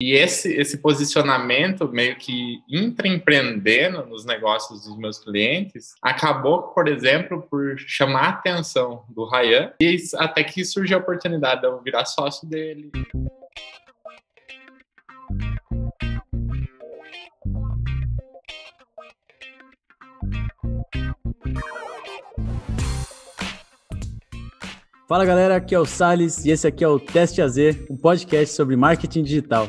E esse posicionamento meio que intraempreendendo nos negócios dos meus clientes acabou, por exemplo, por chamar a atenção do Ryan, e até que surgiu a oportunidade de eu virar sócio dele. Fala galera, aqui é o Salles e esse aqui é o Teste AZ, um podcast sobre marketing digital.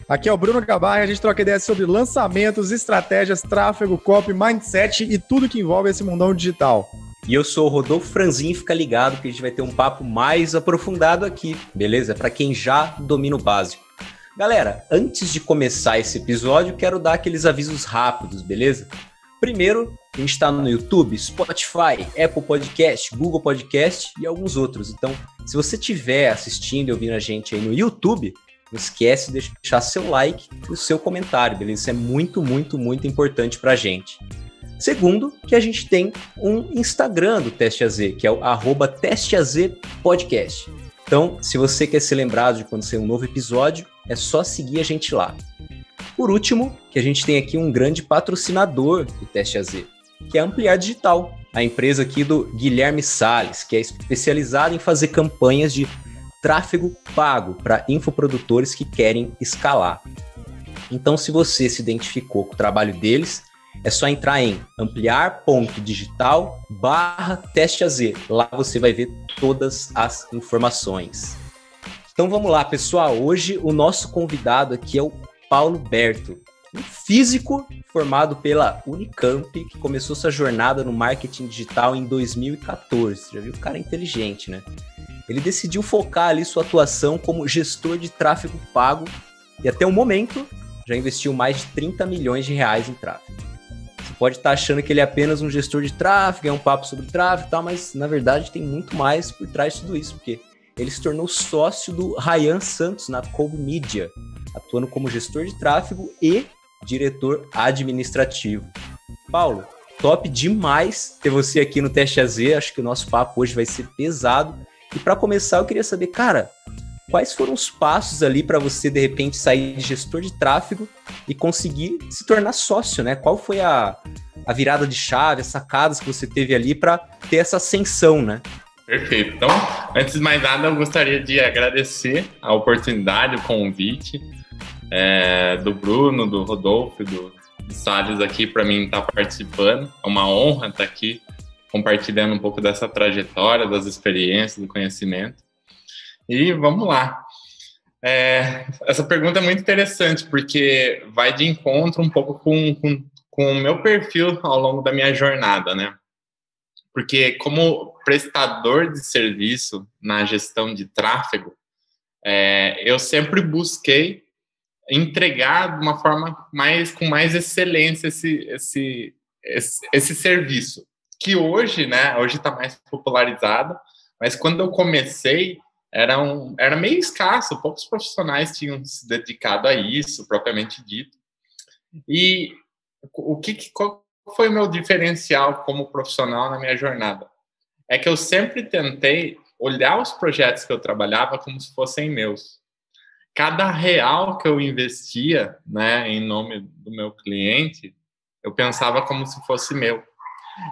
Aqui é o Bruno Gabarra e a gente troca ideias sobre lançamentos, estratégias, tráfego, copy, mindset e tudo que envolve esse mundão digital. E eu sou o Rodolfo Franzin, fica ligado que a gente vai ter um papo mais aprofundado aqui, beleza? Para quem já domina o básico. Galera, antes de começar esse episódio, quero dar aqueles avisos rápidos, beleza? Primeiro, a gente está no YouTube, Spotify, Apple Podcast, Google Podcast e alguns outros. Então, se você estiver assistindo e ouvindo a gente aí no YouTube, não esquece de deixar seu like e o seu comentário, beleza? Isso é muito, muito, muito importante para a gente. Segundo, que a gente tem um Instagram do Teste AZ, que é o @TesteAZPodcast. Então, se você quer ser lembrado de quando sair um novo episódio, é só seguir a gente lá. Por último, que a gente tem aqui um grande patrocinador do Teste AZ, que é a Ampliar Digital, a empresa aqui do Guilherme Salles, que é especializada em fazer campanhas de tráfego pago para infoprodutores que querem escalar. Então, se você se identificou com o trabalho deles, é só entrar em ampliar.digital/testeaz. Lá você vai ver todas as informações. Então vamos lá, pessoal. Hoje o nosso convidado aqui é o Paulo Berto, um físico formado pela Unicamp, que começou sua jornada no marketing digital em 2014. Já viu? O cara é inteligente, né? Ele decidiu focar ali sua atuação como gestor de tráfego pago e até o momento já investiu mais de 30 milhões de reais em tráfego. Você pode estar achando que ele é apenas um gestor de tráfego, é um papo sobre tráfego e tal, mas na verdade tem muito mais por trás de tudo isso, porque ele se tornou sócio do Ryan Santos na Kolbe Media, atuando como gestor de tráfego e diretor administrativo. Paulo, top demais ter você aqui no Teste AZ. Acho que o nosso papo hoje vai ser pesado. E para começar, eu queria saber, cara, quais foram os passos ali para você, de repente, sair de gestor de tráfego e conseguir se tornar sócio, né? Qual foi a virada de chave, as sacadas que você teve ali para ter essa ascensão, né? Perfeito. Então, antes de mais nada, eu gostaria de agradecer a oportunidade, o convite do Bruno, do Rodolfo e do Salles aqui para mim estar participando. É uma honra estar aqui compartilhando um pouco dessa trajetória, das experiências, do conhecimento. E vamos lá. Essa pergunta é muito interessante, porque vai de encontro um pouco com o meu perfil ao longo da minha jornada, né? Porque como prestador de serviço na gestão de tráfego, eu sempre busquei entregar de uma forma com mais excelência esse serviço, que hoje, né, hoje está mais popularizado, mas quando eu comecei era meio escasso, poucos profissionais tinham se dedicado a isso, propriamente dito. E qual foi o meu diferencial como profissional na minha jornada? É que eu sempre tentei olhar os projetos que eu trabalhava como se fossem meus. Cada real que eu investia, né, em nome do meu cliente, eu pensava como se fosse meu.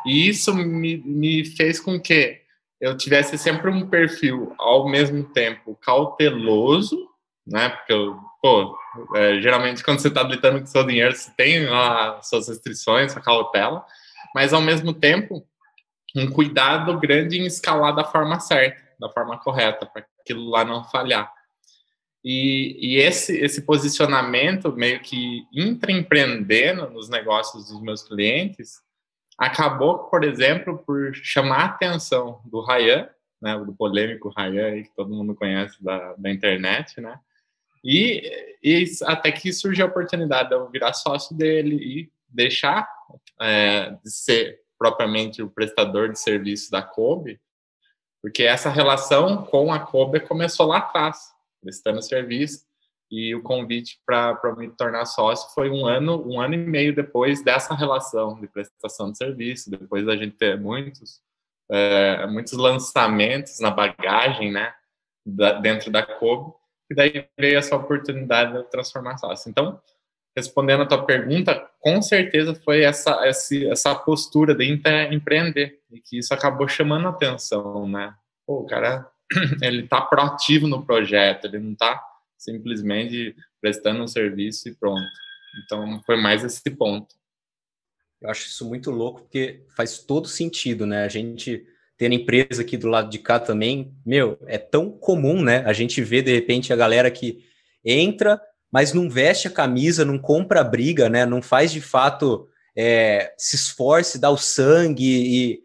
E isso me fez com que eu tivesse sempre um perfil, ao mesmo tempo, cauteloso, né, porque geralmente quando você está lidando com seu dinheiro, você tem as suas restrições, sua cautela, mas ao mesmo tempo, um cuidado grande em escalar da forma certa, da forma correta, para aquilo lá não falhar. E esse posicionamento meio que intraempreendendo nos negócios dos meus clientes acabou, por exemplo, por chamar a atenção do Ryan, né, do polêmico Ryan, que todo mundo conhece da internet, né? E até que surgiu a oportunidade de eu virar sócio dele e deixar de ser propriamente o prestador de serviço da Kolbe, porque essa relação com a Kolbe começou lá atrás, prestando serviço, e o convite para me tornar sócio foi um ano e meio depois dessa relação de prestação de serviço, depois da gente ter muitos lançamentos na bagagem, né, dentro da Kolbe, e daí veio essa oportunidade de eu transformar sócio. Então, respondendo a tua pergunta, com certeza foi essa postura de empreender, e que isso acabou chamando a atenção, né? Pô, o cara, ele tá proativo no projeto, ele não tá simplesmente prestando um serviço e pronto. Então, foi mais esse ponto. Eu acho isso muito louco, porque faz todo sentido, né? A gente ter empresa aqui do lado de cá também, é tão comum, né? A gente vê, de repente, a galera que entra, mas não veste a camisa, não compra a briga, né? Não faz, de fato, se esforce, dá o sangue e,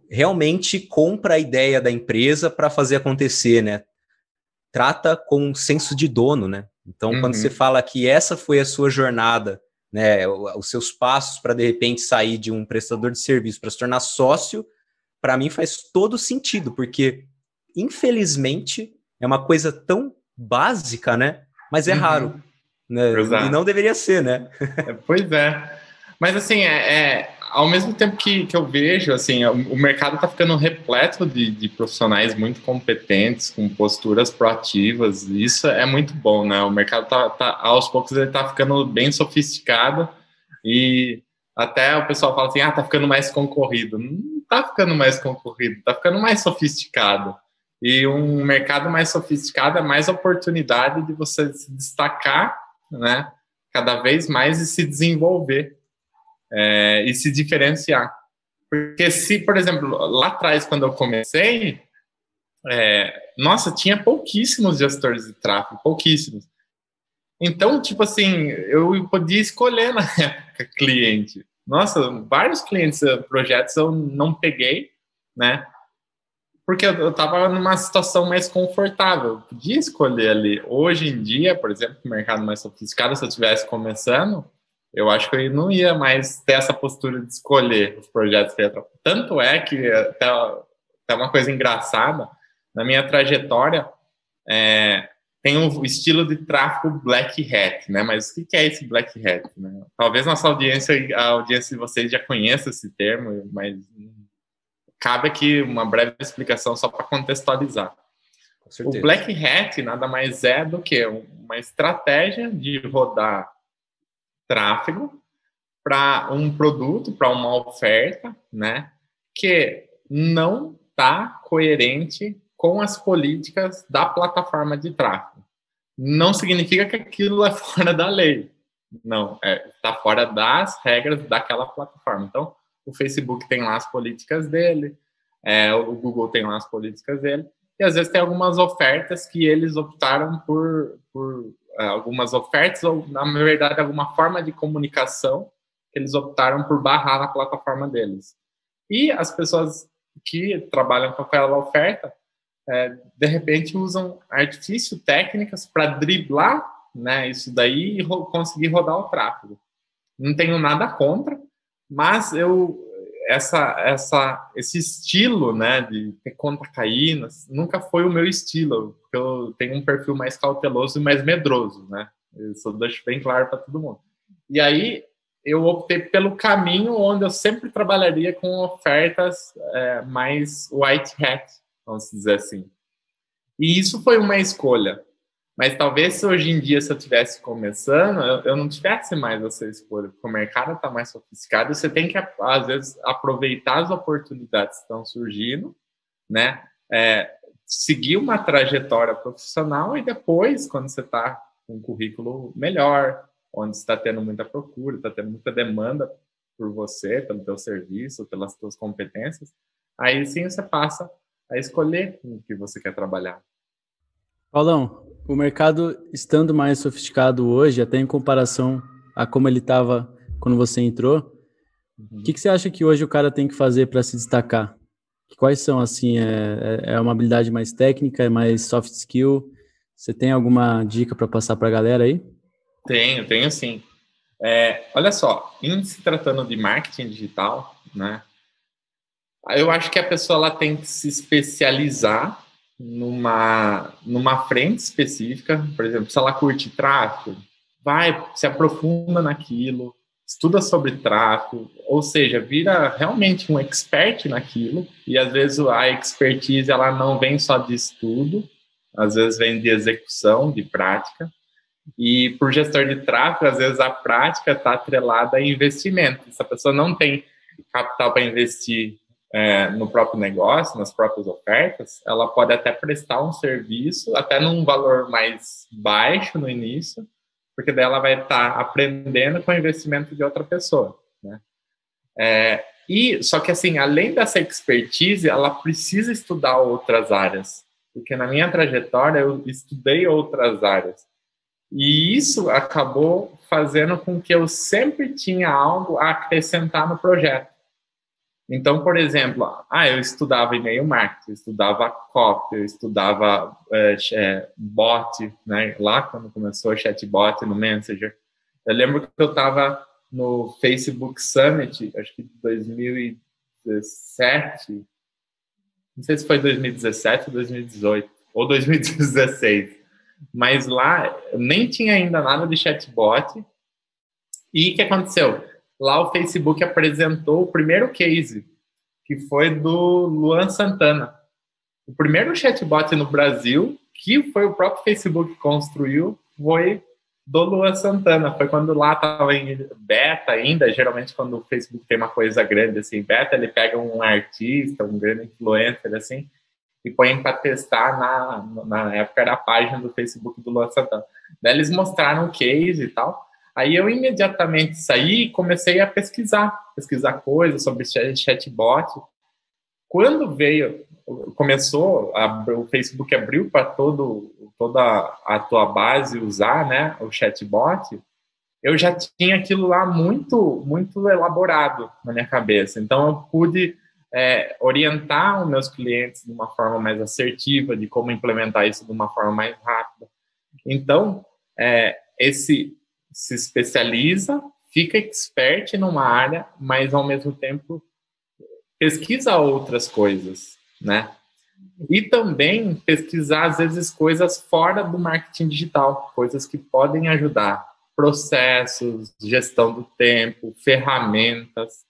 realmente compra a ideia da empresa para fazer acontecer, né? Trata com um senso de dono, né? Então, quando você fala que essa foi a sua jornada, né, os seus passos para, de repente, sair de um prestador de serviço para se tornar sócio, para mim faz todo sentido, porque, infelizmente, é uma coisa tão básica, né? Mas é raro, né? E não deveria ser, né? Pois é. Mas, assim, ao mesmo tempo que eu vejo, assim, o mercado está ficando repleto de profissionais muito competentes, com posturas proativas, e isso é muito bom, né? O mercado aos poucos, ele está ficando bem sofisticado, e até o pessoal fala assim, tá ficando mais concorrido. Não tá ficando mais concorrido, tá ficando mais sofisticado. E um mercado mais sofisticado é mais oportunidade de você se destacar, né? Cada vez mais e se desenvolver. E se diferenciar. Porque se, por exemplo, lá atrás, quando eu comecei, tinha pouquíssimos gestores de tráfego, pouquíssimos. Então, tipo assim, eu podia escolher na época cliente. Nossa, vários clientes, projetos eu não peguei, né? Porque eu estava numa situação mais confortável, eu podia escolher ali. Hoje em dia, por exemplo, o mercado mais sofisticado, se eu estivesse começando, eu acho que eu não ia mais ter essa postura de escolher os projetos que eu ia trabalhar. Tanto é que, até uma coisa engraçada, na minha trajetória, tem um estilo de tráfego Black Hat, né? Mas o que é esse Black Hat? Né? Talvez a audiência de vocês já conheça esse termo, mas cabe aqui uma breve explicação só para contextualizar. O Black Hat nada mais é do que uma estratégia de rodar tráfego para um produto, para uma oferta, né, que não está coerente com as políticas da plataforma de tráfego. Não significa que aquilo é fora da lei. Não, está fora das regras daquela plataforma. Então, o Facebook tem lá as políticas dele, o Google tem lá as políticas dele, e às vezes tem algumas ofertas que eles optaram por algumas ofertas, ou na verdade alguma forma de comunicação que eles optaram por barrar na plataforma deles. E as pessoas que trabalham com aquela oferta, de repente usam artifício, técnicas para driblar, né, isso daí e conseguir rodar o tráfego. Não tenho nada contra, mas esse estilo, né, de ter conta cair, nunca foi o meu estilo, porque eu tenho um perfil mais cauteloso e mais medroso, né? Isso eu deixo bem claro para todo mundo. E aí eu optei pelo caminho onde eu sempre trabalharia com ofertas mais white hat, vamos dizer assim. E isso foi uma escolha. Mas talvez se hoje em dia, se eu estivesse começando, eu não tivesse mais essa escolha, porque o mercado está mais sofisticado e você tem que, às vezes, aproveitar as oportunidades que estão surgindo, né? Seguir uma trajetória profissional e depois, quando você está com um currículo melhor, onde está tendo muita procura, está tendo muita demanda por você, pelo teu serviço, pelas tuas competências, aí sim você passa a escolher com o que você quer trabalhar. Paulão, o mercado estando mais sofisticado hoje, até em comparação a como ele estava quando você entrou, o que você acha que hoje o cara tem que fazer para se destacar? Quais são, assim, é uma habilidade mais técnica, é mais soft skill? Você tem alguma dica para passar para a galera aí? Tenho sim. Olha só, em se tratando de marketing digital, né, eu acho que a pessoa ela tem que se especializar numa frente específica. Por exemplo, se ela curte tráfego, se aprofunda naquilo, estuda sobre tráfego, ou seja, vira realmente um expert naquilo, e às vezes a expertise ela não vem só de estudo, às vezes vem de execução, de prática. E por gestor de tráfego, às vezes a prática está atrelada a investimento. Se a pessoa não tem capital para investir no próprio negócio, nas próprias ofertas, ela pode até prestar um serviço, até num valor mais baixo no início, porque daí ela vai estar aprendendo com o investimento de outra pessoa, né? Só que, assim, além dessa expertise, ela precisa estudar outras áreas, porque na minha trajetória eu estudei outras áreas. E isso acabou fazendo com que eu sempre tinha algo a acrescentar no projeto. Então, por exemplo, eu estudava e-mail marketing, eu estudava copy, eu estudava bot, né? Lá quando começou o chatbot no Messenger. Eu lembro que eu estava no Facebook Summit, acho que 2017, não sei se foi 2017 ou 2018, ou 2016, mas lá nem tinha ainda nada de chatbot. E o que aconteceu? Lá o Facebook apresentou o primeiro case, que foi do Luan Santana. O primeiro chatbot no Brasil, que foi o próprio Facebook que construiu, foi do Luan Santana. Foi quando lá estava em beta ainda. Geralmente quando o Facebook tem uma coisa grande assim, beta, ele pega um artista, um grande influencer assim, e põe para testar na época era a página do Facebook do Luan Santana. Daí eles mostraram o case e tal. Aí eu imediatamente saí e comecei a pesquisar coisas sobre chatbot. Quando o Facebook abriu para toda a tua base usar, né, o chatbot, eu já tinha aquilo lá muito, muito elaborado na minha cabeça. Então eu pude orientar os meus clientes de uma forma mais assertiva, de como implementar isso de uma forma mais rápida. Então, se especializa, fica expert numa área, mas ao mesmo tempo pesquisa outras coisas, né? E também pesquisar, às vezes, coisas fora do marketing digital, coisas que podem ajudar, processos, gestão do tempo, ferramentas.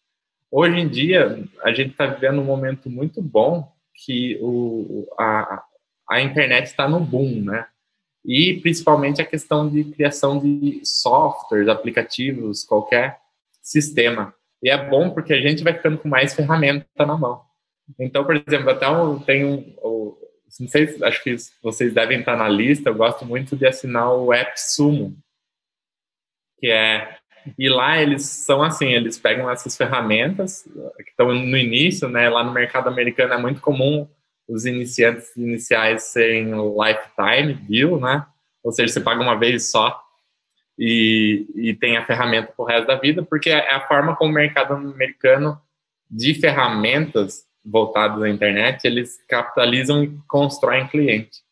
Hoje em dia, a gente está vivendo um momento muito bom que a internet está no boom, né? E principalmente a questão de criação de softwares, aplicativos, qualquer sistema. E é bom porque a gente vai ficando com mais ferramenta na mão. Então, por exemplo, até não sei, acho que vocês devem estar na lista, eu gosto muito de assinar o AppSumo, e lá eles são assim, eles pegam essas ferramentas que estão no início, né? Lá no mercado americano é muito comum os iniciantes iniciais serem lifetime bill, né? Ou seja, você paga uma vez só e tem a ferramenta pro resto da vida, porque é a forma como o mercado americano de ferramentas voltadas à internet, eles capitalizam e constroem cliente.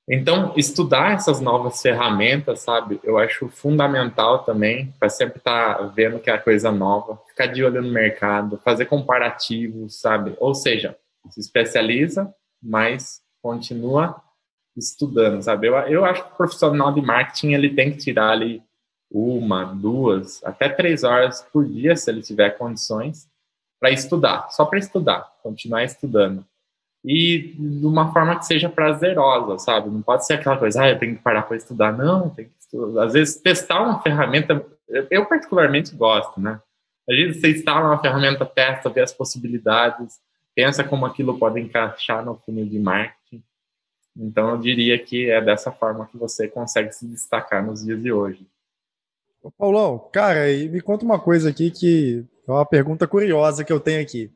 Então, estudar essas novas ferramentas, sabe, eu acho fundamental também, para sempre estar vendo que é coisa nova, ficar de olho no mercado, fazer comparativos, sabe? Ou seja, se especializa, mas continua estudando, sabe? Eu acho que o profissional de marketing, ele tem que tirar ali 1, 2, até 3 horas por dia, se ele tiver condições, para estudar, só para estudar, continuar estudando. E de uma forma que seja prazerosa, sabe? Não pode ser aquela coisa, eu tenho que parar para estudar. Não, tem que estudar. Às vezes, testar uma ferramenta, eu particularmente gosto, né? Às vezes, você instala uma ferramenta, testa, vê as possibilidades, pensa como aquilo pode encaixar no funil de marketing. Então, eu diria que é dessa forma que você consegue se destacar nos dias de hoje. Ô, Paulão, cara, e me conta uma coisa aqui que é uma pergunta curiosa que eu tenho aqui.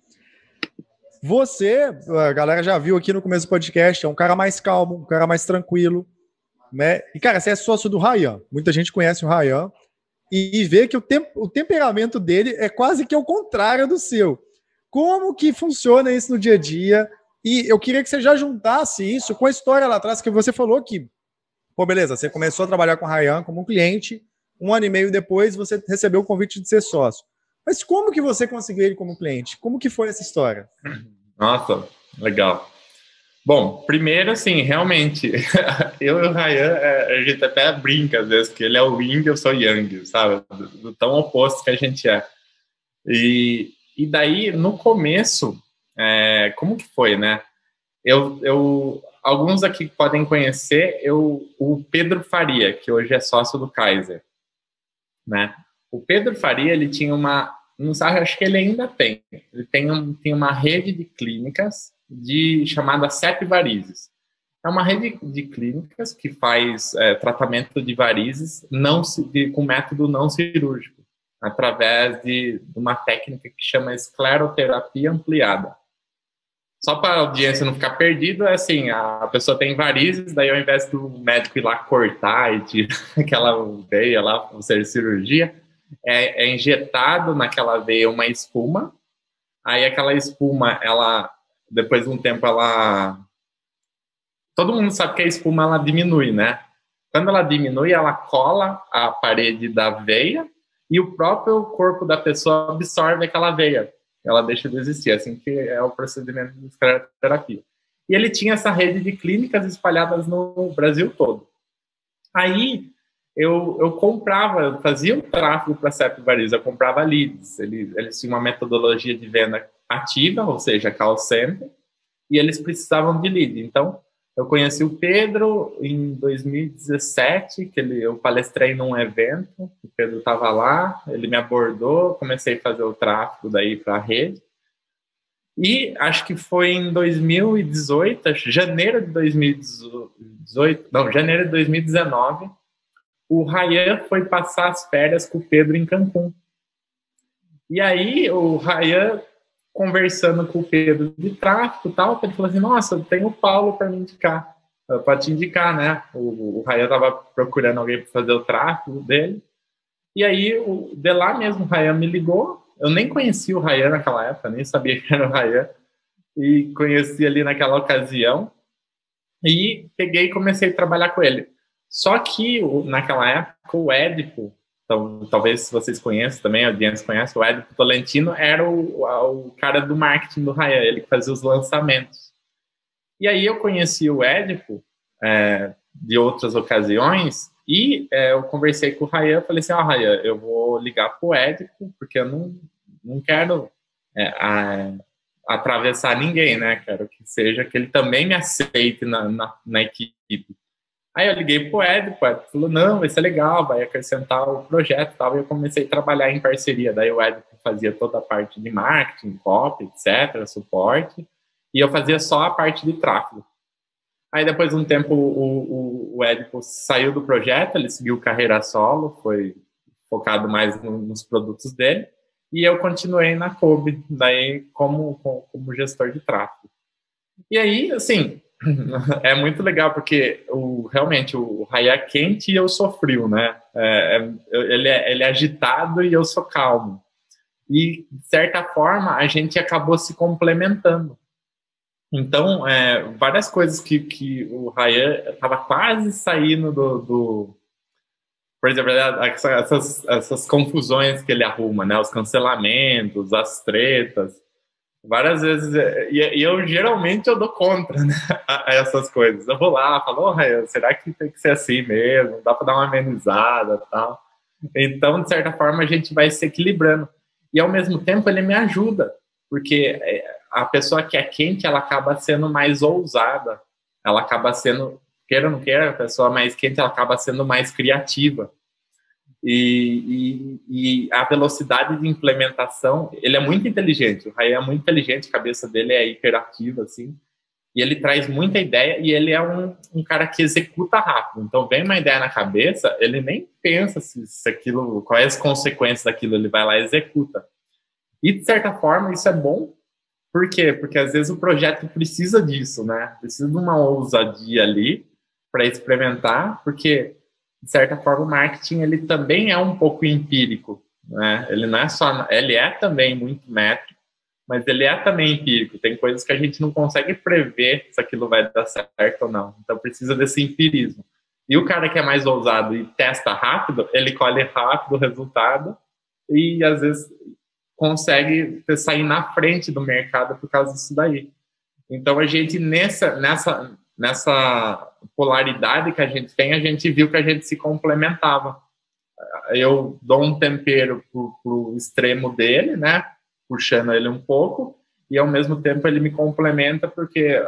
Você, a galera já viu aqui no começo do podcast, é um cara mais calmo, um cara mais tranquilo, né? E, cara, você é sócio do Ryan. Muita gente conhece o Ryan e vê que o temperamento dele é quase que ao contrário do seu. Como que funciona isso no dia a dia? E eu queria que você já juntasse isso com a história lá atrás que você falou que, pô, beleza, você começou a trabalhar com o Ryan como um cliente, 1 ano e meio depois você recebeu o convite de ser sócio. Mas como que você conseguiu ele como cliente? Como que foi essa história? Nossa, legal. Bom, primeiro, assim, realmente, eu e o Ryan, a gente até brinca às vezes, que ele é o Yin e eu sou o Yang, sabe? Do tão oposto que a gente é. E daí, no começo, como que foi, né? alguns aqui podem conhecer o Pedro Faria, que hoje é sócio do Kaiser, né? O Pedro Faria, ele tinha não sabe, acho que ele ainda tem. Ele tem uma rede de clínicas chamada CEP Varizes. É uma rede de clínicas que faz tratamento de varizes com método não cirúrgico, através de uma técnica que chama escleroterapia ampliada. Só para a audiência não ficar perdida, é assim, a pessoa tem varizes, daí ao invés do médico ir lá cortar e tirar aquela veia lá, ou seja, cirurgia, é injetado naquela veia uma espuma, aí aquela espuma, depois de um tempo, todo mundo sabe que a espuma, ela diminui, né? Quando ela diminui, ela cola a parede da veia e o próprio corpo da pessoa absorve aquela veia. Ela deixa de existir, assim que é o procedimento de escleroterapia. E ele tinha essa rede de clínicas espalhadas no Brasil todo. Aí, eu comprava, eu fazia um tráfego para a CEP Varizes, eu comprava leads. Eles tinham uma metodologia de venda ativa, ou seja, call center, e eles precisavam de lead. Então, eu conheci o Pedro em 2017, que eu palestrei num evento, o Pedro estava lá, ele me abordou, comecei a fazer o tráfego daí para a rede. E acho que foi em 2018, janeiro de 2019, o Rayan foi passar as férias com o Pedro em Cancún. E aí o Rayan, conversando com o Pedro de tráfico e tal, ele falou assim, nossa, tem o Paulo para me indicar, para te indicar, né? O Rayan estava procurando alguém para fazer o tráfico dele. E aí, de lá mesmo, o Rayan me ligou. Eu nem conhecia o Rayan naquela época, nem sabia que era o Rayan. E conheci ali naquela ocasião. E peguei e comecei a trabalhar com ele. Só que, naquela época, o Édipo, então, talvez vocês conheçam também, a audiência conhece, o Édipo Tolentino era o cara do marketing do Rayan, ele que fazia os lançamentos. E aí eu conheci o Édipo de outras ocasiões e eu conversei com o Rayan, falei assim, Rayan, eu vou ligar pro Édipo, porque eu não quero atravessar ninguém, né? Quero que seja que ele também me aceite na equipe. Aí eu liguei pro Édipo, o Édipo falou, não, vai ser legal, vai acrescentar o projeto e tal, e eu comecei a trabalhar em parceria. Daí o Édipo fazia toda a parte de marketing, copy, etc., suporte, e eu fazia só a parte de tráfego. Aí depois de um tempo o Édipo saiu do projeto, ele seguiu carreira solo, foi focado mais nos produtos dele, e eu continuei na Kobe, daí como gestor de tráfego. E aí, assim, é muito legal, porque realmente o Rayan é quente e eu sou frio, né? Ele é agitado e eu sou calmo. E, de certa forma, a gente acabou se complementando. Então, várias coisas que o Rayan estava quase saindo por exemplo, essas confusões que ele arruma, né? Os cancelamentos, as tretas. Várias vezes, e eu geralmente eu dou contra, né, a essas coisas. Eu vou lá, falo, Rayan, será que tem que ser assim mesmo? Dá para dar uma amenizada e tal. Então, de certa forma, a gente vai se equilibrando. E, ao mesmo tempo, ele me ajuda, porque a pessoa que é quente, ela acaba sendo mais ousada. Ela acaba sendo, queira ou não queira, a pessoa mais quente, ela acaba sendo mais criativa. E a velocidade de implementação, ele é muito inteligente, o Rayan é muito inteligente, a cabeça dele é hiperativa, assim, e ele traz muita ideia, e ele é um cara que executa rápido. Então, vem uma ideia na cabeça, ele nem pensa se aquilo, quais as consequências daquilo, ele vai lá e executa. E, de certa forma, isso é bom. Por quê? Porque, às vezes, o projeto precisa disso, né? Precisa de uma ousadia ali para experimentar, porque, de certa forma, o marketing ele também é um pouco empírico, né? Ele não é só, ele é também muito métrico, mas ele é também empírico. Tem coisas que a gente não consegue prever se aquilo vai dar certo ou não. Então precisa desse empirismo. E o cara que é mais ousado e testa rápido, ele colhe rápido o resultado e às vezes consegue sair na frente do mercado por causa disso daí. Então a gente nessa polaridade que a gente tem, a gente viu que a gente se complementava. Eu dou um tempero pro extremo dele, né? Puxando ele um pouco, e ao mesmo tempo ele me complementa porque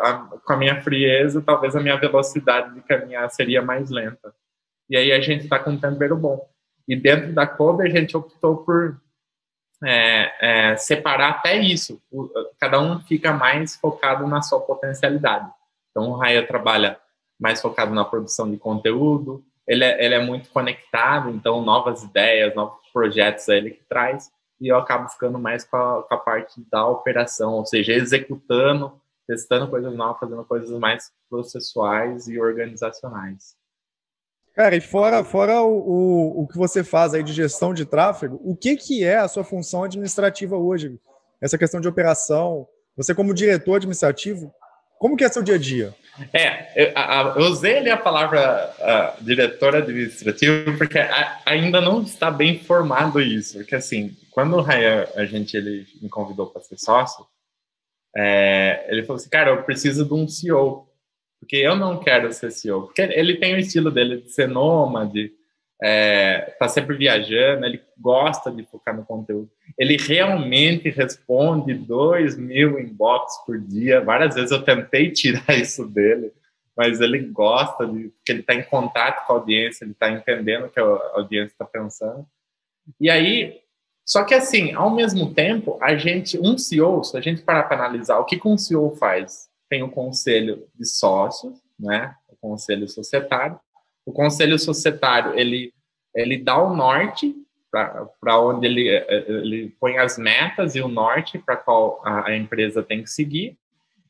com a minha frieza, talvez a minha velocidade de caminhar seria mais lenta. E aí a gente está com um tempero bom. E dentro da Kobe a gente optou por separar até isso. Cada um fica mais focado na sua potencialidade. Então o Raya trabalha mais focado na produção de conteúdo, ele é muito conectado, então novas ideias, novos projetos é ele que traz, e eu acabo ficando mais com a parte da operação, ou seja, executando, testando coisas novas, fazendo coisas mais processuais e organizacionais. Cara, e fora o que você faz aí de gestão de tráfego, o que é a sua função administrativa hoje? Essa questão de operação, você como diretor administrativo, como que é seu dia a dia? Eu usei ali a palavra diretor administrativo porque ainda não está bem formado isso, porque assim, quando o Ryan, ele me convidou para ser sócio, ele falou assim, cara, eu preciso de um CEO, porque eu não quero ser CEO, porque ele tem o estilo dele de ser nômade, tá sempre viajando, ele gosta de focar no conteúdo, ele realmente responde 2.000 inbox por dia, várias vezes eu tentei tirar isso dele, mas ele gosta porque ele está em contato com a audiência, ele está entendendo o que a audiência está pensando, e aí, só que assim, ao mesmo tempo, um CEO, se a gente parar para analisar, o que um CEO faz? Tem o conselho de sócios, né? O conselho societário. O conselho societário, ele dá o norte para onde ele põe as metas e o norte para qual a empresa tem que seguir.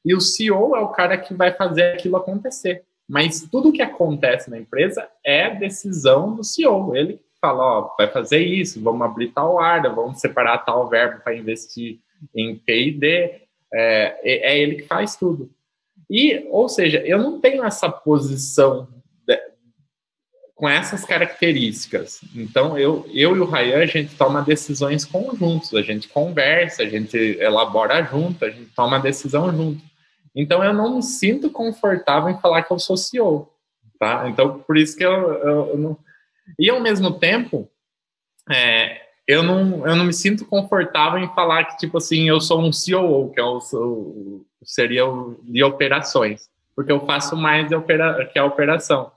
E o CEO é o cara que vai fazer aquilo acontecer. Mas tudo que acontece na empresa é decisão do CEO. Ele fala, ó, vai fazer isso, vamos abrir tal área, vamos separar tal verbo para investir em P&D. É ele que faz tudo. Ou seja, eu não tenho essa posição com essas características. Então, eu e o Ryan, a gente toma decisões conjuntos, a gente conversa, a gente elabora junto, a gente toma decisão junto. Então, eu não me sinto confortável em falar que eu sou CEO, tá? Então, por isso que eu não... E, ao mesmo tempo, eu não me sinto confortável em falar que, tipo assim, eu sou um COO, que seria o de operações, porque eu faço mais que a operação.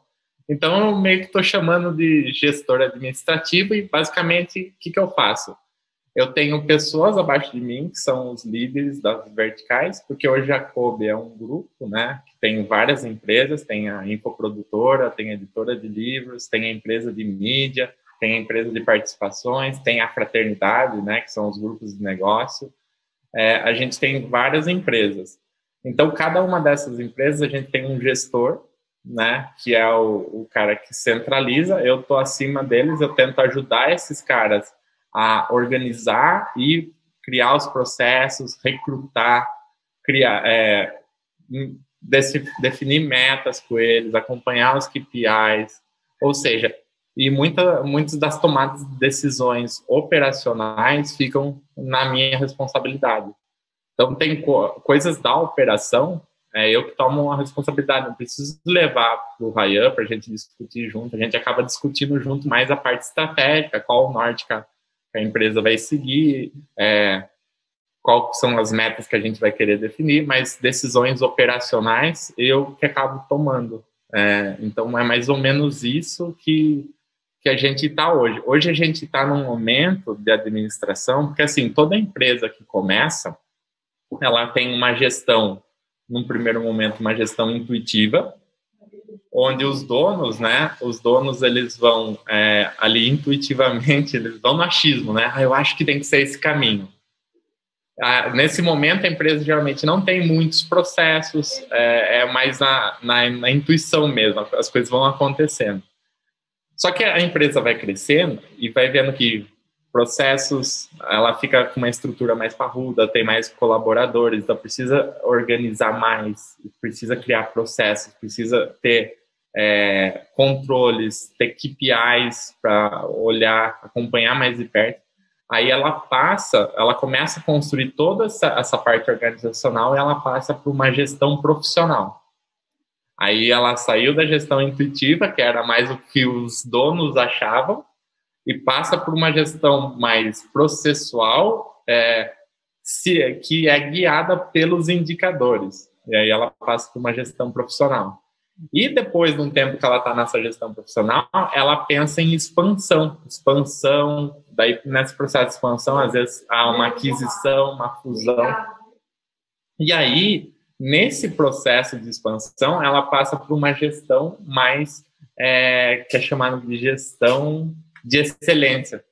Então, eu meio que estou chamando de gestor administrativo e, basicamente, o que eu faço? Eu tenho pessoas abaixo de mim, que são os líderes das verticais, porque hoje a Kobe é um grupo, né, que tem várias empresas, tem a infoprodutora, tem a editora de livros, tem a empresa de mídia, tem a empresa de participações, tem a fraternidade, né, que são os grupos de negócio. A gente tem várias empresas. Então, cada uma dessas empresas, a gente tem um gestor, né, que é o cara que centraliza. Eu estou acima deles, eu tento ajudar esses caras a organizar e criar os processos, recrutar, definir metas com eles, acompanhar os KPIs, ou seja, e muitas das tomadas de decisões operacionais ficam na minha responsabilidade. Então, tem coisas da operação, eu que tomo a responsabilidade, não preciso levar para o Ryan para a gente discutir junto, a gente acaba discutindo junto mais a parte estratégica, qual o norte que a empresa vai seguir, quais são as metas que a gente vai querer definir, mas decisões operacionais eu que acabo tomando. Então, é mais ou menos isso que a gente está hoje. Hoje a gente está num momento de administração, porque assim, toda empresa que começa, ela tem uma gestão, num primeiro momento, uma gestão intuitiva, onde os donos, né, eles vão ali intuitivamente, eles vão no achismo, né, eu acho que tem que ser esse caminho. Nesse momento, a empresa geralmente não tem muitos processos, é mais na intuição mesmo, as coisas vão acontecendo. Só que a empresa vai crescendo e vai vendo que processos, ela fica com uma estrutura mais parruda, tem mais colaboradores, então precisa organizar mais, precisa criar processos, precisa ter controles, ter KPIs para olhar, acompanhar mais de perto. Aí ela começa a construir toda essa parte organizacional e ela passa por uma gestão profissional. Aí ela saiu da gestão intuitiva, que era mais o que os donos achavam, e passa por uma gestão mais processual, que é guiada pelos indicadores. E aí ela passa por uma gestão profissional. E depois de um tempo que ela está nessa gestão profissional, ela pensa em expansão. Daí nesse processo de expansão, às vezes há uma aquisição, uma fusão. E aí, nesse processo de expansão, ela passa por uma gestão mais, que é chamada de gestão de excelência.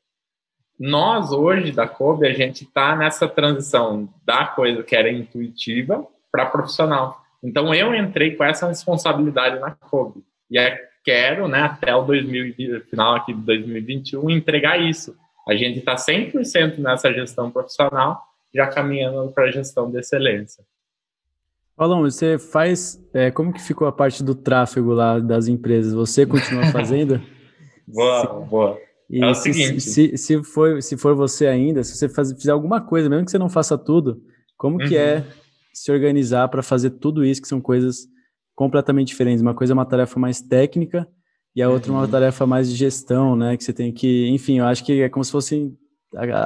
Nós, hoje, da Kobe, a gente está nessa transição da coisa que era intuitiva para profissional. Então, eu entrei com essa responsabilidade na Kobe. E quero, né, até o final aqui de 2021, entregar isso. A gente está 100% nessa gestão profissional, já caminhando para a gestão de excelência. Paulão, você faz... como que ficou a parte do tráfego lá das empresas? Você continua fazendo? Boa. E é o seguinte... Se for você ainda, se você fizer alguma coisa, mesmo que você não faça tudo, como que é se organizar para fazer tudo isso, que são coisas completamente diferentes? Uma coisa é uma tarefa mais técnica e a outra é uma tarefa mais de gestão, né? Que você tem que... Enfim, eu acho que é como se fosse...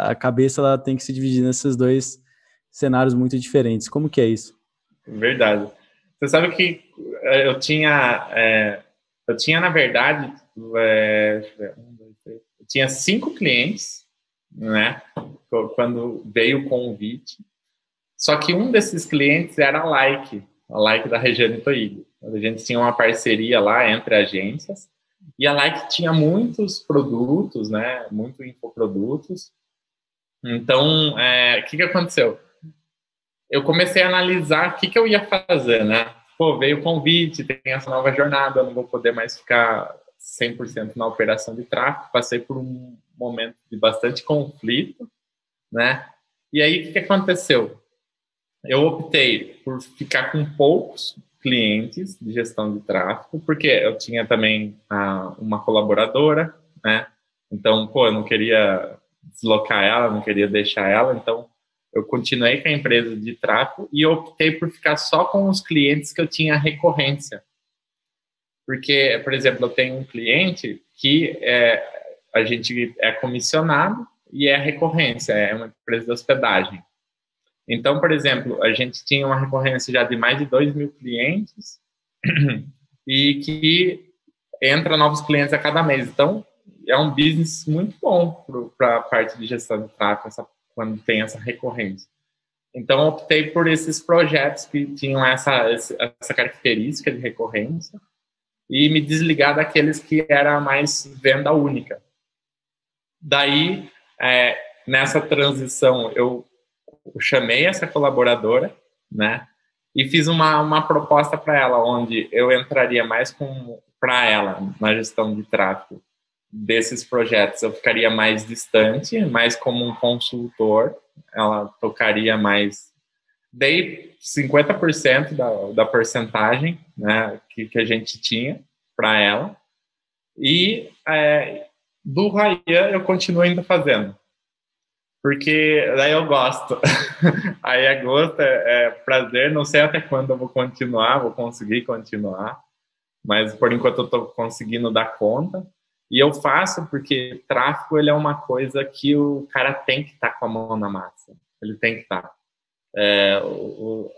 A cabeça ela tem que se dividir nesses dois cenários muito diferentes. Como que é isso? Verdade. Você sabe que eu tinha, na verdade, eu tinha 5 clientes, né, quando veio o convite, só que um desses clientes era a Like da Regiane Toig. A gente tinha uma parceria lá entre agências, e a Like tinha muitos produtos, né, muitos infoprodutos. Então, o que aconteceu? Eu comecei a analisar o que eu ia fazer, né? Pô, veio o convite, tem essa nova jornada, eu não vou poder mais ficar 100% na operação de tráfego. Passei por um momento de bastante conflito, né? E aí, o que aconteceu? Eu optei por ficar com poucos clientes de gestão de tráfego, porque eu tinha também uma colaboradora, né? Então, pô, eu não queria deslocar ela, não queria deixar ela, então eu continuei com a empresa de tráfego e optei por ficar só com os clientes que eu tinha recorrência. Porque, por exemplo, eu tenho um cliente que a gente é comissionado e é recorrência, é uma empresa de hospedagem. Então, por exemplo, a gente tinha uma recorrência já de mais de 2.000 clientes e que entra novos clientes a cada mês. Então, é um business muito bom para a parte de gestão de tráfego, quando tem essa recorrência. Então, eu optei por esses projetos que tinham essa característica de recorrência e me desligar daqueles que era mais venda única. Daí, nessa transição, eu chamei essa colaboradora, né, e fiz uma proposta para ela, onde eu entraria mais para ela na gestão de tráfego desses projetos. Eu ficaria mais distante, mais como um consultor, ela tocaria mais, dei 50% da porcentagem, né, que a gente tinha para ela, e do Ryan eu continuo ainda fazendo, porque daí eu gosto. Aí é gosto, é prazer, não sei até quando eu vou conseguir continuar, mas por enquanto eu estou conseguindo dar conta. E eu faço porque tráfego, ele é uma coisa que o cara tem que estar com a mão na massa. Ele tem que estar.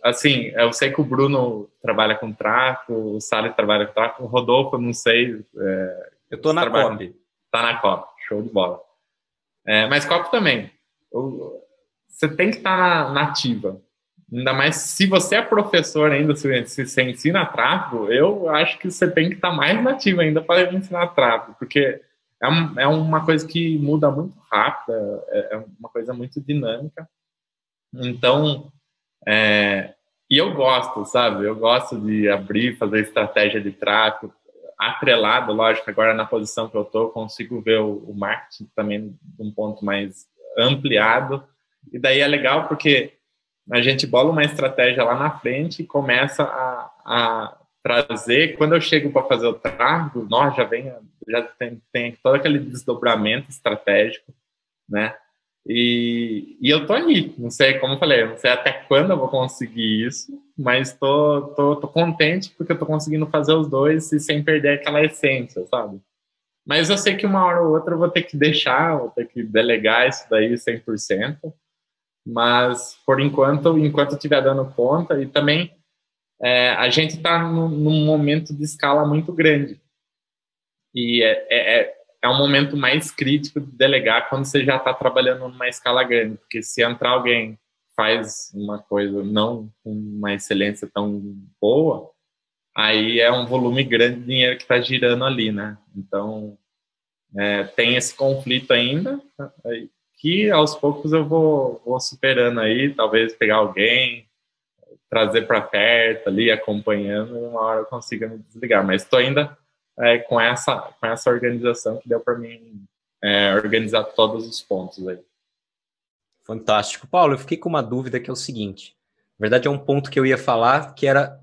Assim, eu sei que o Bruno trabalha com tráfego, o Salles trabalha com tráfego, o Rodolfo, eu não sei. Eu tô na COP. Tá na COP, show de bola. Mas COP também. Você tem que estar na ativa. Ainda mais se você é professor ainda, se você ensina tráfego, eu acho que você tem que estar mais nativo ainda para ensinar tráfego, porque é uma coisa que muda muito rápido, é uma coisa muito dinâmica. Então, e eu gosto, sabe? Eu gosto de abrir, fazer estratégia de tráfego, atrelado, lógico, agora na posição que eu estou, consigo ver o marketing também de um ponto mais ampliado, e daí é legal porque a gente bola uma estratégia lá na frente e começa a trazer. Quando eu chego para fazer o tráfego, já tem todo aquele desdobramento estratégico, né? E eu tô ali, não sei, como eu falei, não sei até quando eu vou conseguir isso, mas tô contente porque eu tô conseguindo fazer os dois e sem perder aquela essência, sabe? Mas eu sei que uma hora ou outra eu vou ter que deixar, vou ter que delegar isso daí 100%. Mas, por enquanto estiver dando conta, e também a gente está num momento de escala muito grande. E é um momento mais crítico de delegar quando você já está trabalhando numa escala grande. Porque se entrar alguém faz uma coisa não com uma excelência tão boa, aí é um volume grande de dinheiro que está girando ali, né? Então, tem esse conflito ainda, que aos poucos eu vou superando aí, talvez pegar alguém, trazer para perto ali, acompanhando, e uma hora eu consiga me desligar. Mas estou ainda com essa organização que deu para mim organizar todos os pontos aí. Fantástico. Paulo, eu fiquei com uma dúvida que é o seguinte. Na verdade, é um ponto que eu ia falar, que era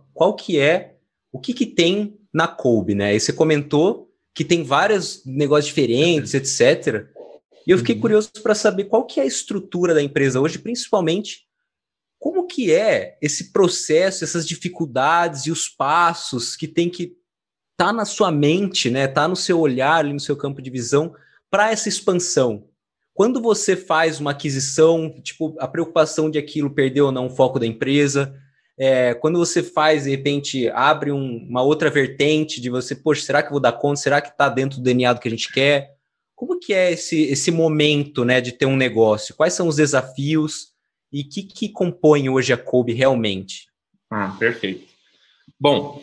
o que tem na Kolbe, né? E você comentou que tem vários negócios diferentes, etc. E eu fiquei curioso para saber qual que é a estrutura da empresa hoje, principalmente como que é esse processo, essas dificuldades e os passos que tem que estar na sua mente, né? Tá no seu olhar, ali no seu campo de visão, para essa expansão. Quando você faz uma aquisição, tipo, a preocupação de aquilo perder ou não o foco da empresa, quando você faz, de repente, abre uma outra vertente de você, poxa, será que eu vou dar conta? Será que está dentro do DNA do que a gente quer? Como que é esse momento, né, de ter um negócio? Quais são os desafios e o que compõe hoje a Kolbe realmente? Perfeito. Bom,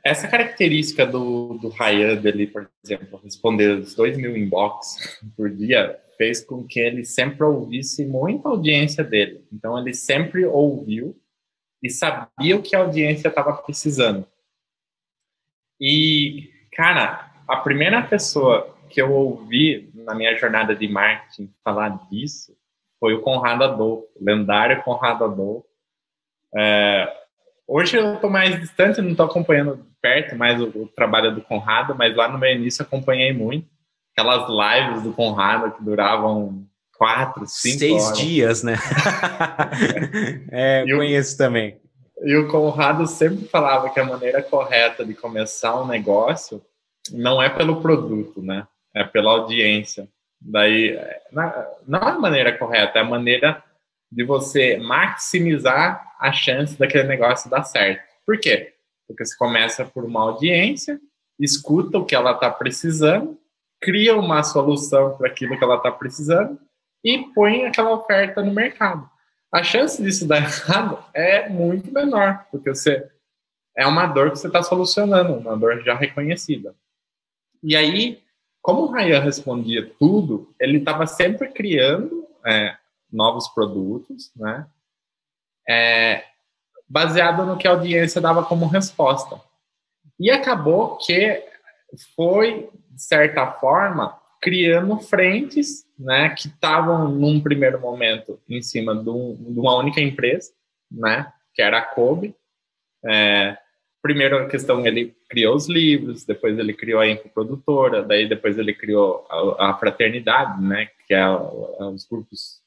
essa característica do Ryan dele, por exemplo, responder os 2.000 inbox por dia, fez com que ele sempre ouvisse muita audiência dele. Então, ele sempre ouviu e sabia o que a audiência estava precisando. E, cara, a primeira pessoa que eu ouvi na minha jornada de marketing falar disso foi o Conrado Adolfo, o lendário Conrado Adolfo. Hoje eu estou mais distante, não estou acompanhando perto mais o trabalho do Conrado, mas lá no meu início acompanhei muito. Aquelas lives do Conrado que duravam 4, 5 horas. 6 dias, né? Eu conheço também. E o Conrado sempre falava que a maneira correta de começar um negócio não é pelo produto, né? É pela audiência. Daí, não é a maneira correta, é a maneira de você maximizar a chance daquele negócio dar certo. Por quê? Porque você começa por uma audiência, escuta o que ela está precisando, cria uma solução para aquilo que ela está precisando e põe aquela oferta no mercado. A chance disso dar errado é muito menor, porque é uma dor que você está solucionando, uma dor já reconhecida. E aí, como o Ryan respondia tudo, ele estava sempre criando novos produtos, né? Baseado no que a audiência dava como resposta. E acabou que foi, de certa forma, criando frentes, né, que estavam, num primeiro momento, em cima de uma única empresa, né, que era a Kolbe. Primeiro a questão, ele criou os livros, depois ele criou a infoprodutora, daí depois ele criou a fraternidade, né, que é os grupos...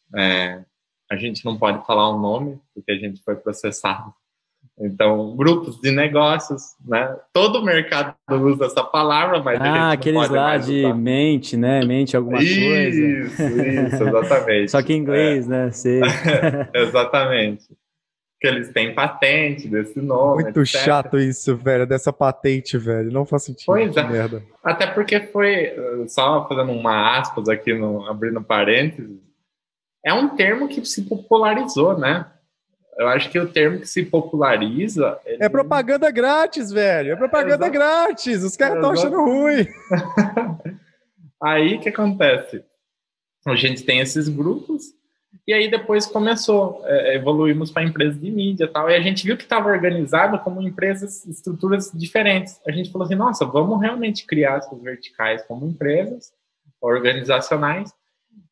a gente não pode falar o nome, porque a gente foi processado. Então, grupos de negócios, né? Todo o mercado usa essa palavra, mas a gente não aqueles pode lá mais de usar. mente, né? Mente alguma coisa. Isso, exatamente. Só que em inglês, né? Sei. Exatamente. Que eles têm patente desse nome, Muito etc. chato isso, velho, dessa patente, velho. Não faz sentido. Pois é. Merda. Até porque foi, só fazendo uma aspas aqui, abrindo parênteses, é um termo que se popularizou, né? Eu acho que o termo que se populariza... É propaganda grátis, velho. É propaganda grátis. Os caras estão achando ruim. Aí, o que acontece? A gente tem esses grupos, e aí depois começou, evoluímos para empresas de mídia e tal, e a gente viu que estava organizado como empresas, estruturas diferentes. A gente falou assim, nossa, vamos realmente criar essas verticais como empresas organizacionais.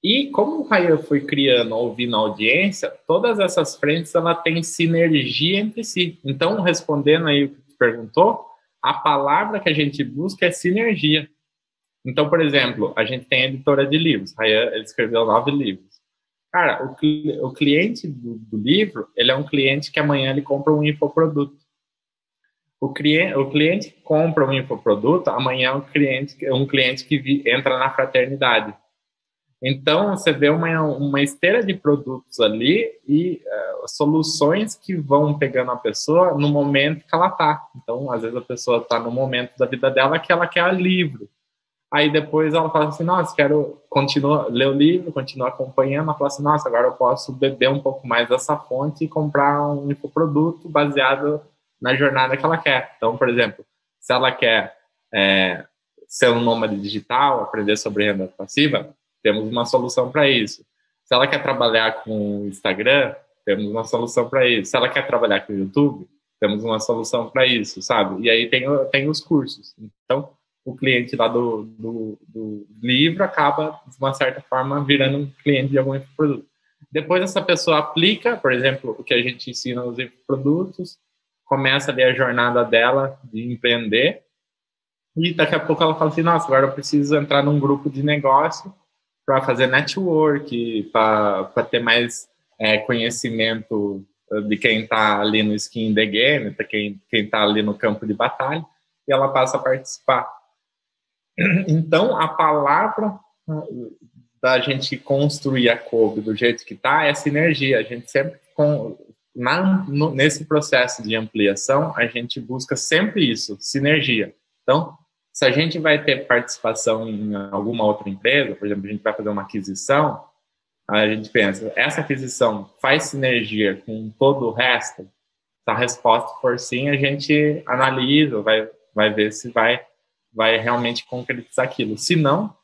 E como o Ryan foi criando, ouvindo a audiência, todas essas frentes, ela tem sinergia entre si. Então, respondendo aí o que você perguntou, a palavra que a gente busca é sinergia. Então, por exemplo, a gente tem a editora de livros. Ryan, ele escreveu 9 livros. Cara, o cliente do livro, ele é um cliente que amanhã ele compra um infoproduto. O cliente que compra um infoproduto, amanhã é um cliente que entra na fraternidade. Então, você vê uma esteira de produtos ali e soluções que vão pegando a pessoa no momento que ela está. Então, às vezes a pessoa está no momento da vida dela que ela quer livro. Aí depois ela fala assim, nossa, quero continuar ler o livro, continuar acompanhando. Ela fala assim, nossa, agora eu posso beber um pouco mais dessa fonte e comprar um infoproduto baseado na jornada que ela quer. Então, por exemplo, se ela quer ser um nômade digital, aprender sobre renda passiva, temos uma solução para isso. Se ela quer trabalhar com o Instagram, temos uma solução para isso. Se ela quer trabalhar com o YouTube, temos uma solução para isso, sabe? E aí tem os cursos. Então, o cliente lá do livro acaba, de uma certa forma, virando um cliente de algum produto. Depois essa pessoa aplica, por exemplo, o que a gente ensina nos produtos, começa ali a jornada dela de empreender, e daqui a pouco ela fala assim, nossa, agora eu preciso entrar num grupo de negócio para fazer network, para ter mais conhecimento de quem está ali no skin the game, quem está ali no campo de batalha, e ela passa a participar. Então, a palavra da gente construir a Kolbe do jeito que está é sinergia. A gente sempre, nesse processo de ampliação, a gente busca sempre isso, sinergia. Então, se a gente vai ter participação em alguma outra empresa, por exemplo, a gente vai fazer uma aquisição, a gente pensa, essa aquisição faz sinergia com todo o resto? Se a resposta for sim, a gente analisa, vai ver se vai realmente concretizar aquilo. Se não,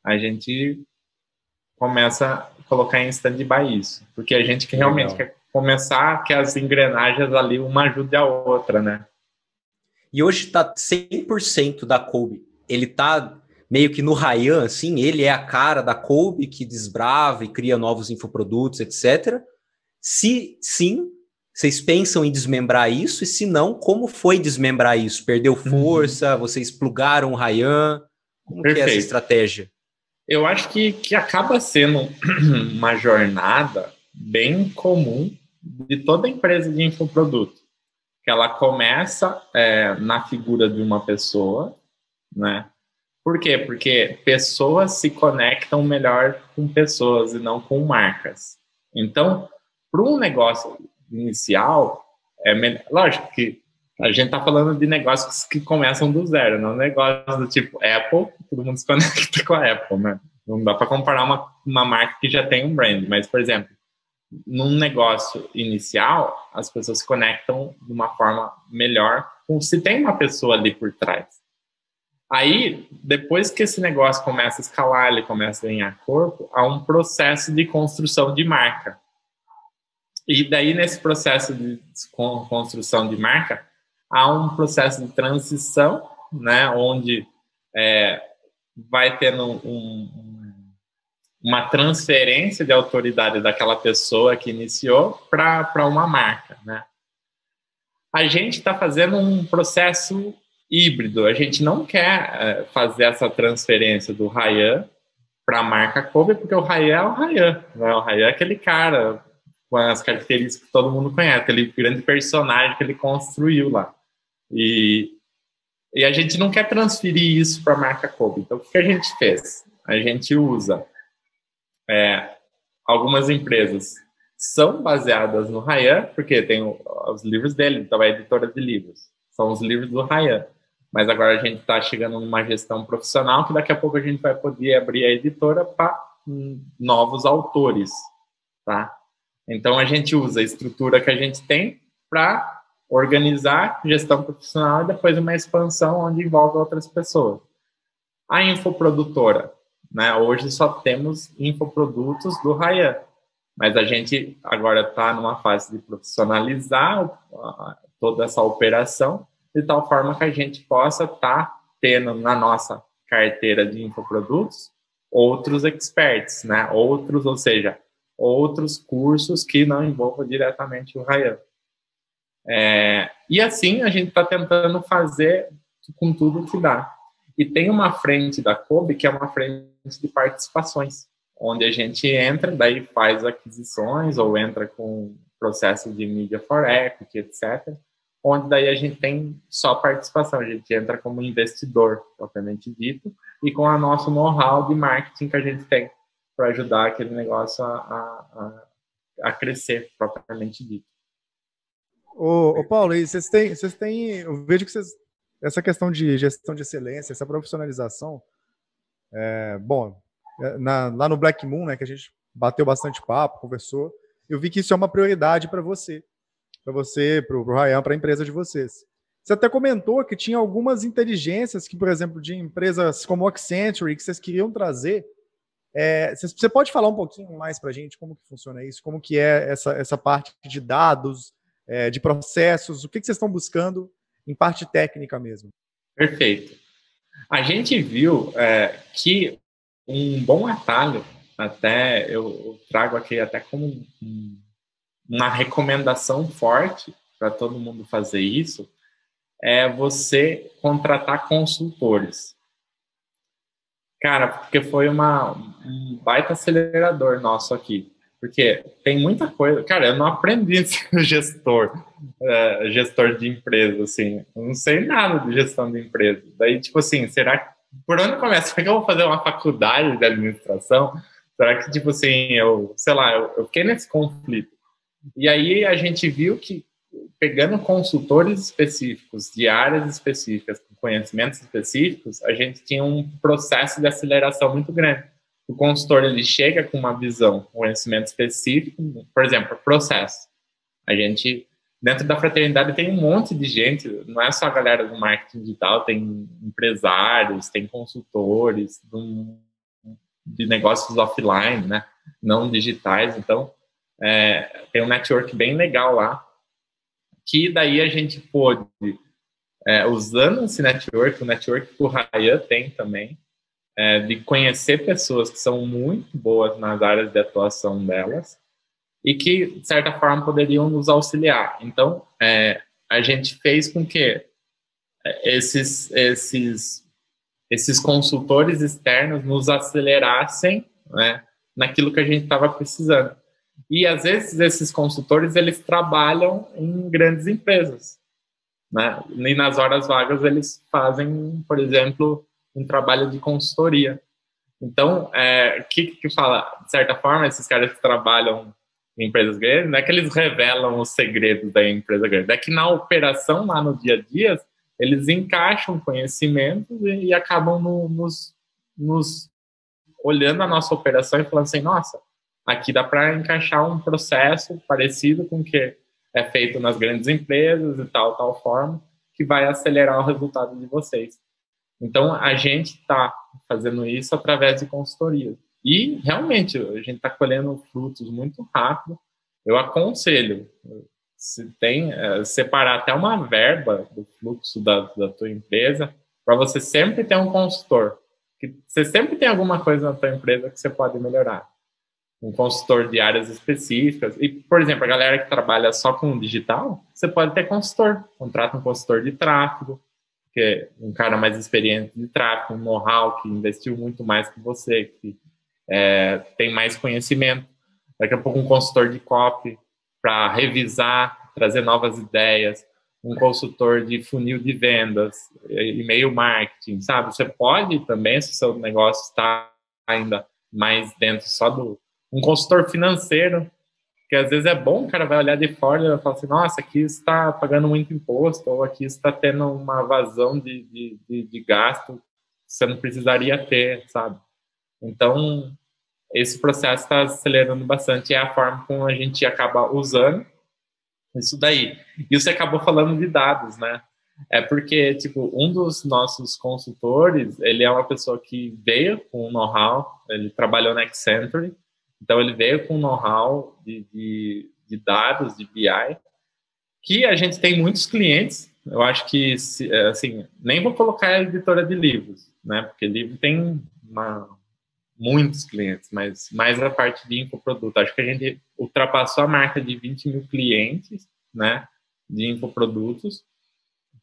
a gente começa a colocar em stand-by isso, porque a gente realmente quer começar que as engrenagens ali, uma ajude a outra, né? E hoje tá 100% da Kolbe. Ele tá meio que no Ryan, assim, ele é a cara da Kolbe que desbrava e cria novos infoprodutos, etc. Se sim, vocês pensam em desmembrar isso? E se não, como foi desmembrar isso? Perdeu força? Vocês plugaram o Ryan? Como que é essa estratégia? Eu acho que acaba sendo uma jornada bem comum de toda empresa de infoproduto. Que ela começa na figura de uma pessoa, né? Por quê? Porque pessoas se conectam melhor com pessoas e não com marcas. Então, para um negócio inicial, lógico que a gente está falando de negócios que começam do zero, não negócio do tipo Apple, todo mundo se conecta com a Apple, né? Não dá para comparar uma marca que já tem um brand, mas, por exemplo, num negócio inicial, as pessoas se conectam de uma forma melhor se tem uma pessoa ali por trás. Aí, depois que esse negócio começa a escalar, ele começa a ganhar corpo, há um processo de construção de marca. E daí, nesse processo de construção de marca, há um processo de transição, né, onde vai tendo uma transferência de autoridade daquela pessoa que iniciou para uma marca, né? A gente está fazendo um processo híbrido. A gente não quer fazer essa transferência do Ryan para a marca Kolbe, porque o Ryan é o Ryan, né? O Ryan é aquele cara com as características que todo mundo conhece, aquele grande personagem que ele construiu lá. E a gente não quer transferir isso para a marca Kolbe. Então, o que a gente fez? A gente usa algumas empresas são baseadas no Ryan, porque tem os livros dele, então é a editora de livros. São os livros do Ryan. Mas agora a gente está chegando numa gestão profissional que daqui a pouco a gente vai poder abrir a editora para novos autores, tá? Então a gente usa a estrutura que a gente tem para organizar gestão profissional e depois uma expansão onde envolve outras pessoas. A infoprodutora, né? Hoje só temos infoprodutos do Ryan, mas a gente agora está numa fase de profissionalizar toda essa operação de tal forma que a gente possa estar tendo na nossa carteira de infoprodutos outros experts, né? Ou seja, outros cursos que não envolvam diretamente o Ryan. E assim a gente está tentando fazer com tudo que dá. E tem uma frente da Kolbe que é uma frente de participações, onde a gente entra, daí faz aquisições ou entra com processo de media for equity, etc., onde daí a gente tem só participação, a gente entra como investidor, propriamente dito, e com o nosso know-how de marketing que a gente tem. para ajudar aquele negócio a crescer, propriamente dito. Ô Paulo, e vocês têm, eu vejo que essa questão de gestão de excelência, essa profissionalização, lá no Black Moon, né, que a gente bateu bastante papo, conversou, eu vi que isso é uma prioridade para você, para o Ryan, para a empresa de vocês. Você até comentou que tinha algumas inteligências que, por exemplo, de empresas como Accenture, que vocês queriam trazer. Você pode falar um pouquinho mais para a gente como que funciona isso, como que é essa parte de dados, de processos, o que vocês estão buscando em parte técnica mesmo? Perfeito. A gente viu que um bom atalho, até eu trago aqui até como uma recomendação forte para todo mundo fazer isso, é você contratar consultores. Cara, porque foi um baita acelerador nosso aqui. Porque tem muita coisa... Cara, eu não aprendi a ser gestor de empresa, assim. Eu não sei nada de gestão de empresa. Daí, tipo assim, será que... Por onde começa? Será que eu vou fazer uma faculdade de administração? Será que, tipo assim, eu fiquei nesse conflito. E aí a gente viu que, pegando consultores específicos, de áreas específicas, com conhecimentos específicos, a gente tinha um processo de aceleração muito grande. O consultor, ele chega com uma visão, um conhecimento específico, por exemplo, processo. A gente, dentro da fraternidade, tem um monte de gente, não é só a galera do marketing digital, tem empresários, tem consultores de negócios offline, né, não digitais, então tem um network bem legal lá, que daí a gente pôde, usando esse network, o network que o Ryan tem também, de conhecer pessoas que são muito boas nas áreas de atuação delas e que, de certa forma, poderiam nos auxiliar. Então, a gente fez com que esses consultores externos nos acelerassem, né, naquilo que a gente estava precisando. E, às vezes, esses consultores, eles trabalham em grandes empresas, né? E nas horas vagas eles fazem, por exemplo, um trabalho de consultoria. Então, que fala, de certa forma, esses caras que trabalham em empresas grandes, não é que eles revelam os segredos da empresa grande, é que na operação, lá no dia a dia, eles encaixam conhecimentos e acabam nos olhando a nossa operação e falando assim, nossa, aqui dá para encaixar um processo parecido com o que é feito nas grandes empresas e tal forma, que vai acelerar o resultado de vocês. Então, a gente está fazendo isso através de consultoria. E, realmente, a gente está colhendo frutos muito rápido. Eu aconselho, se tem, separar até uma verba do fluxo da tua empresa, para você sempre ter um consultor. Que você sempre tem alguma coisa na tua empresa que você pode melhorar. Um consultor de áreas específicas. E, por exemplo, a galera que trabalha só com digital, você pode ter consultor. Contrata um consultor de tráfego, que é um cara mais experiente de tráfego, um know-how, que investiu muito mais que você, que tem mais conhecimento. Daqui a pouco um consultor de copy para revisar, trazer novas ideias, um consultor de funil de vendas, e-mail marketing, sabe? Você pode também, se o seu negócio está ainda mais dentro só um consultor financeiro, que às vezes é bom, o cara vai olhar de fora e falar assim, nossa, aqui está pagando muito imposto, ou aqui está tendo uma vazão de gasto que você não precisaria ter, sabe? Então, esse processo está acelerando bastante, é a forma como a gente acaba usando isso daí. E você acabou falando de dados, né? É porque, tipo, um dos nossos consultores, ele é uma pessoa que veio com know-how, ele trabalhou na Accenture, então ele veio com know-how de dados, de BI, que a gente tem muitos clientes. Eu acho que, assim, nem vou colocar a editora de livros, né? Porque livro tem muitos clientes, mas mais a parte de infoproduto. Acho que a gente ultrapassou a marca de 20 mil clientes, né? De infoprodutos.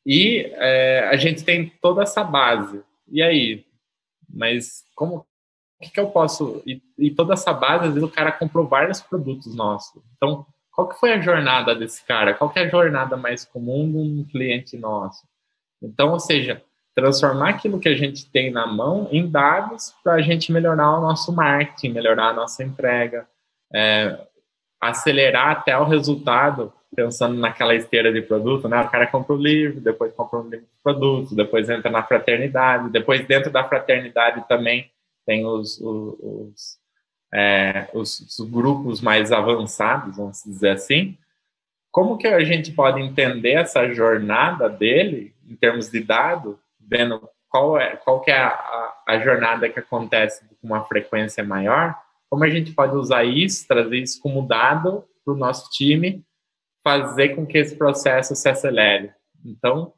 E a gente tem toda essa base. E aí? Mas como... O que eu posso... E toda essa base, às vezes o cara comprou vários produtos nossos. Então, qual que foi a jornada desse cara? Qual que é a jornada mais comum de um cliente nosso? Então, ou seja, transformar aquilo que a gente tem na mão em dados para a gente melhorar o nosso marketing, melhorar a nossa entrega, acelerar até o resultado, pensando naquela esteira de produto, né? O cara compra o livro, depois compra um livro de produto, depois entra na fraternidade, depois dentro da fraternidade também tem os grupos mais avançados, vamos dizer assim. Como que a gente pode entender essa jornada dele, em termos de dado, vendo qual que é a jornada que acontece com uma frequência maior, como a gente pode usar isso, trazer isso como dado para o nosso time, fazer com que esse processo se acelere. Então,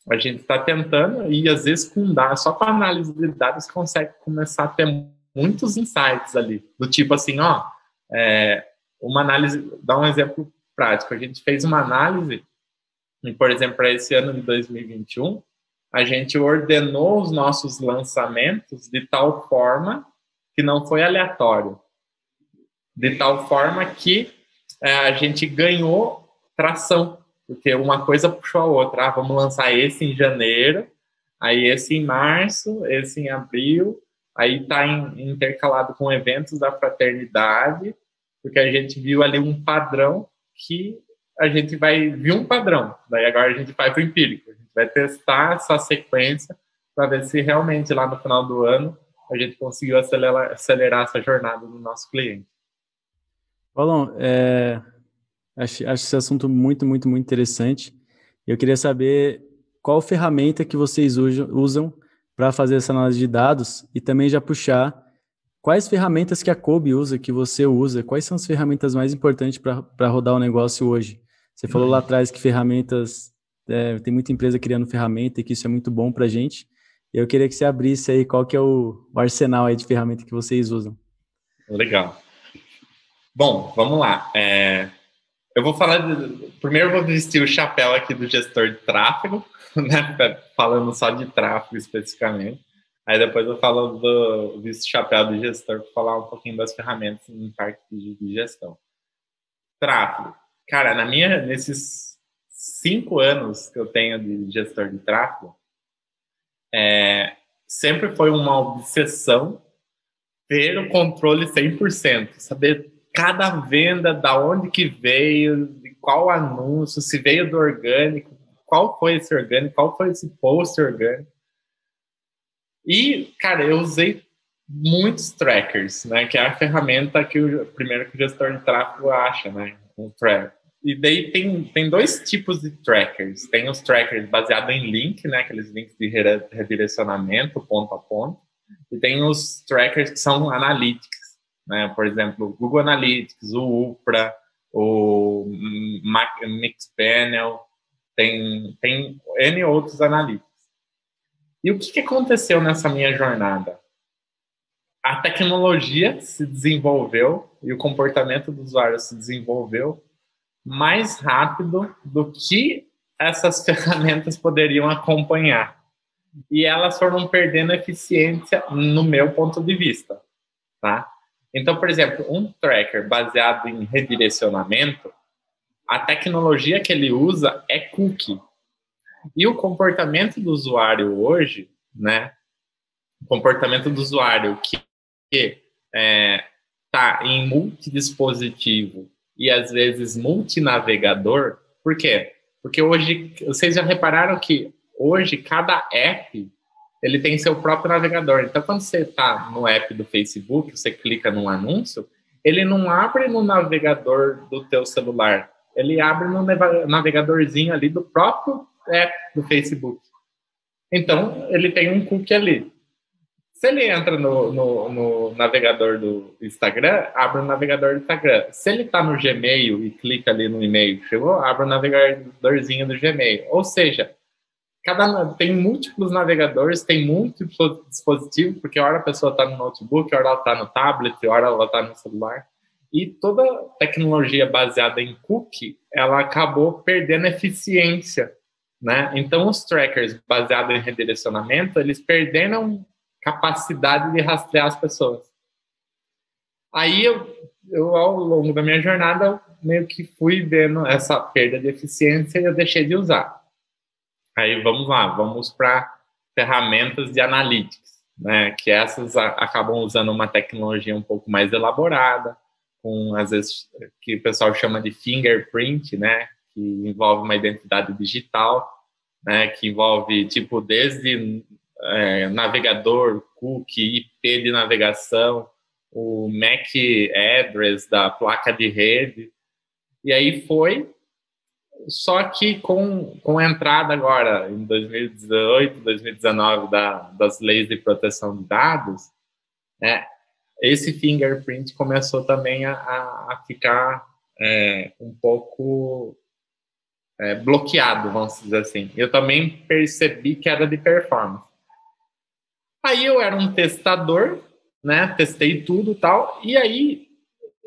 a gente está tentando, e às vezes com dados, só com a análise de dados, consegue começar a ter muitos insights ali, do tipo assim, uma análise, dá um exemplo prático, a gente fez uma análise, e, por exemplo, para esse ano de 2021, a gente ordenou os nossos lançamentos de tal forma que não foi aleatório, de tal forma que a gente ganhou tração, porque uma coisa puxou a outra. Vamos lançar esse em janeiro, aí esse em março, esse em abril, aí está intercalado com eventos da fraternidade, porque a gente viu ali um padrão que a gente viu um padrão, daí agora a gente vai para o empírico, a gente vai testar essa sequência para ver se realmente lá no final do ano a gente conseguiu acelerar essa jornada do nosso cliente. Paulão, acho esse assunto muito, muito, muito interessante. Eu queria saber qual ferramenta que vocês usam para fazer essa análise de dados e também já puxar quais ferramentas que a Kolbe usa, que você usa, quais são as ferramentas mais importantes para rodar o negócio hoje? Você falou lá atrás que ferramentas, tem muita empresa criando ferramenta e que isso é muito bom para a gente. Eu queria que você abrisse aí qual que é o arsenal aí de ferramenta que vocês usam. Legal. Bom, vamos lá. Eu vou falar, primeiro eu vou vestir o chapéu aqui do gestor de tráfego, né, falando só de tráfego especificamente. Aí depois eu falo do chapéu do gestor para falar um pouquinho das ferramentas em parte de gestão. Tráfego. Cara, nesses 5 anos que eu tenho de gestor de tráfego, sempre foi uma obsessão ter o controle 100%, saber cada venda, da onde que veio, de qual anúncio, se veio do orgânico, qual foi esse orgânico, qual foi esse post orgânico. E, cara, eu usei muitos trackers, né, que é a ferramenta que primeiro que o gestor de tráfego acha, né, um tracker. E daí tem 2 tipos de trackers. Tem os trackers baseados em link, né, aqueles links de redirecionamento, ponto a ponto. E tem os trackers que são analytics, né, por exemplo, o Google Analytics, o UPRA, o Mixpanel, tem N outros analytics. E o que aconteceu nessa minha jornada? A tecnologia se desenvolveu e o comportamento do usuário se desenvolveu mais rápido do que essas ferramentas poderiam acompanhar. E elas foram perdendo eficiência no meu ponto de vista, tá? Então, por exemplo, um tracker baseado em redirecionamento, a tecnologia que ele usa é cookie. E o comportamento do usuário hoje, né? O comportamento do usuário que está em multidispositivo e às vezes multinavegador. Por quê? Porque hoje, vocês já repararam que hoje cada app ele tem seu próprio navegador. Então, quando você está no app do Facebook, você clica num anúncio, ele não abre no navegador do teu celular, ele abre no navegadorzinho ali do próprio app do Facebook. Então, ele tem um cookie ali. Se ele entra no navegador do Instagram, abre o navegador do Instagram. Se ele está no Gmail e clica ali no e-mail que chegou, abre o navegadorzinho do Gmail. Ou seja, tem múltiplos navegadores, tem múltiplos dispositivos, porque hora a pessoa está no notebook, hora ela está no tablet, hora ela está no celular. E toda tecnologia baseada em cookie, ela acabou perdendo eficiência, né? Então, os trackers baseados em redirecionamento, eles perderam capacidade de rastrear as pessoas. Aí, eu ao longo da minha jornada, eu meio que fui vendo essa perda de eficiência e eu deixei de usar. Aí, vamos lá, vamos para ferramentas de analytics, né? Que essas acabam usando uma tecnologia um pouco mais elaborada, com, às vezes, que o pessoal chama de fingerprint, né? Que envolve uma identidade digital, né? Que envolve, tipo, desde navegador, cookie, IP de navegação, o MAC address da placa de rede. E aí foi, só que com a entrada agora, em 2018, 2019, das leis de proteção de dados, né, esse fingerprint começou também a ficar um pouco bloqueado, vamos dizer assim. Eu também percebi que era de performance. Aí eu era um testador, né, testei tudo e tal, e aí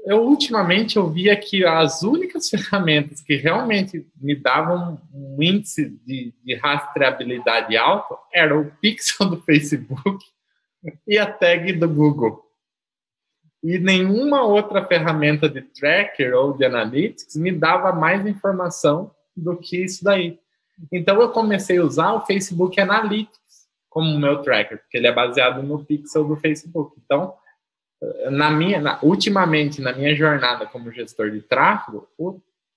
ultimamente eu via que as únicas ferramentas que realmente me davam um índice de rastreabilidade alto era o pixel do Facebook e a tag do Google. E nenhuma outra ferramenta de tracker ou de analytics me dava mais informação do que isso daí. Então eu comecei a usar o Facebook Analytics como meu tracker, porque ele é baseado no pixel do Facebook. Então, ultimamente, na minha jornada como gestor de tráfego,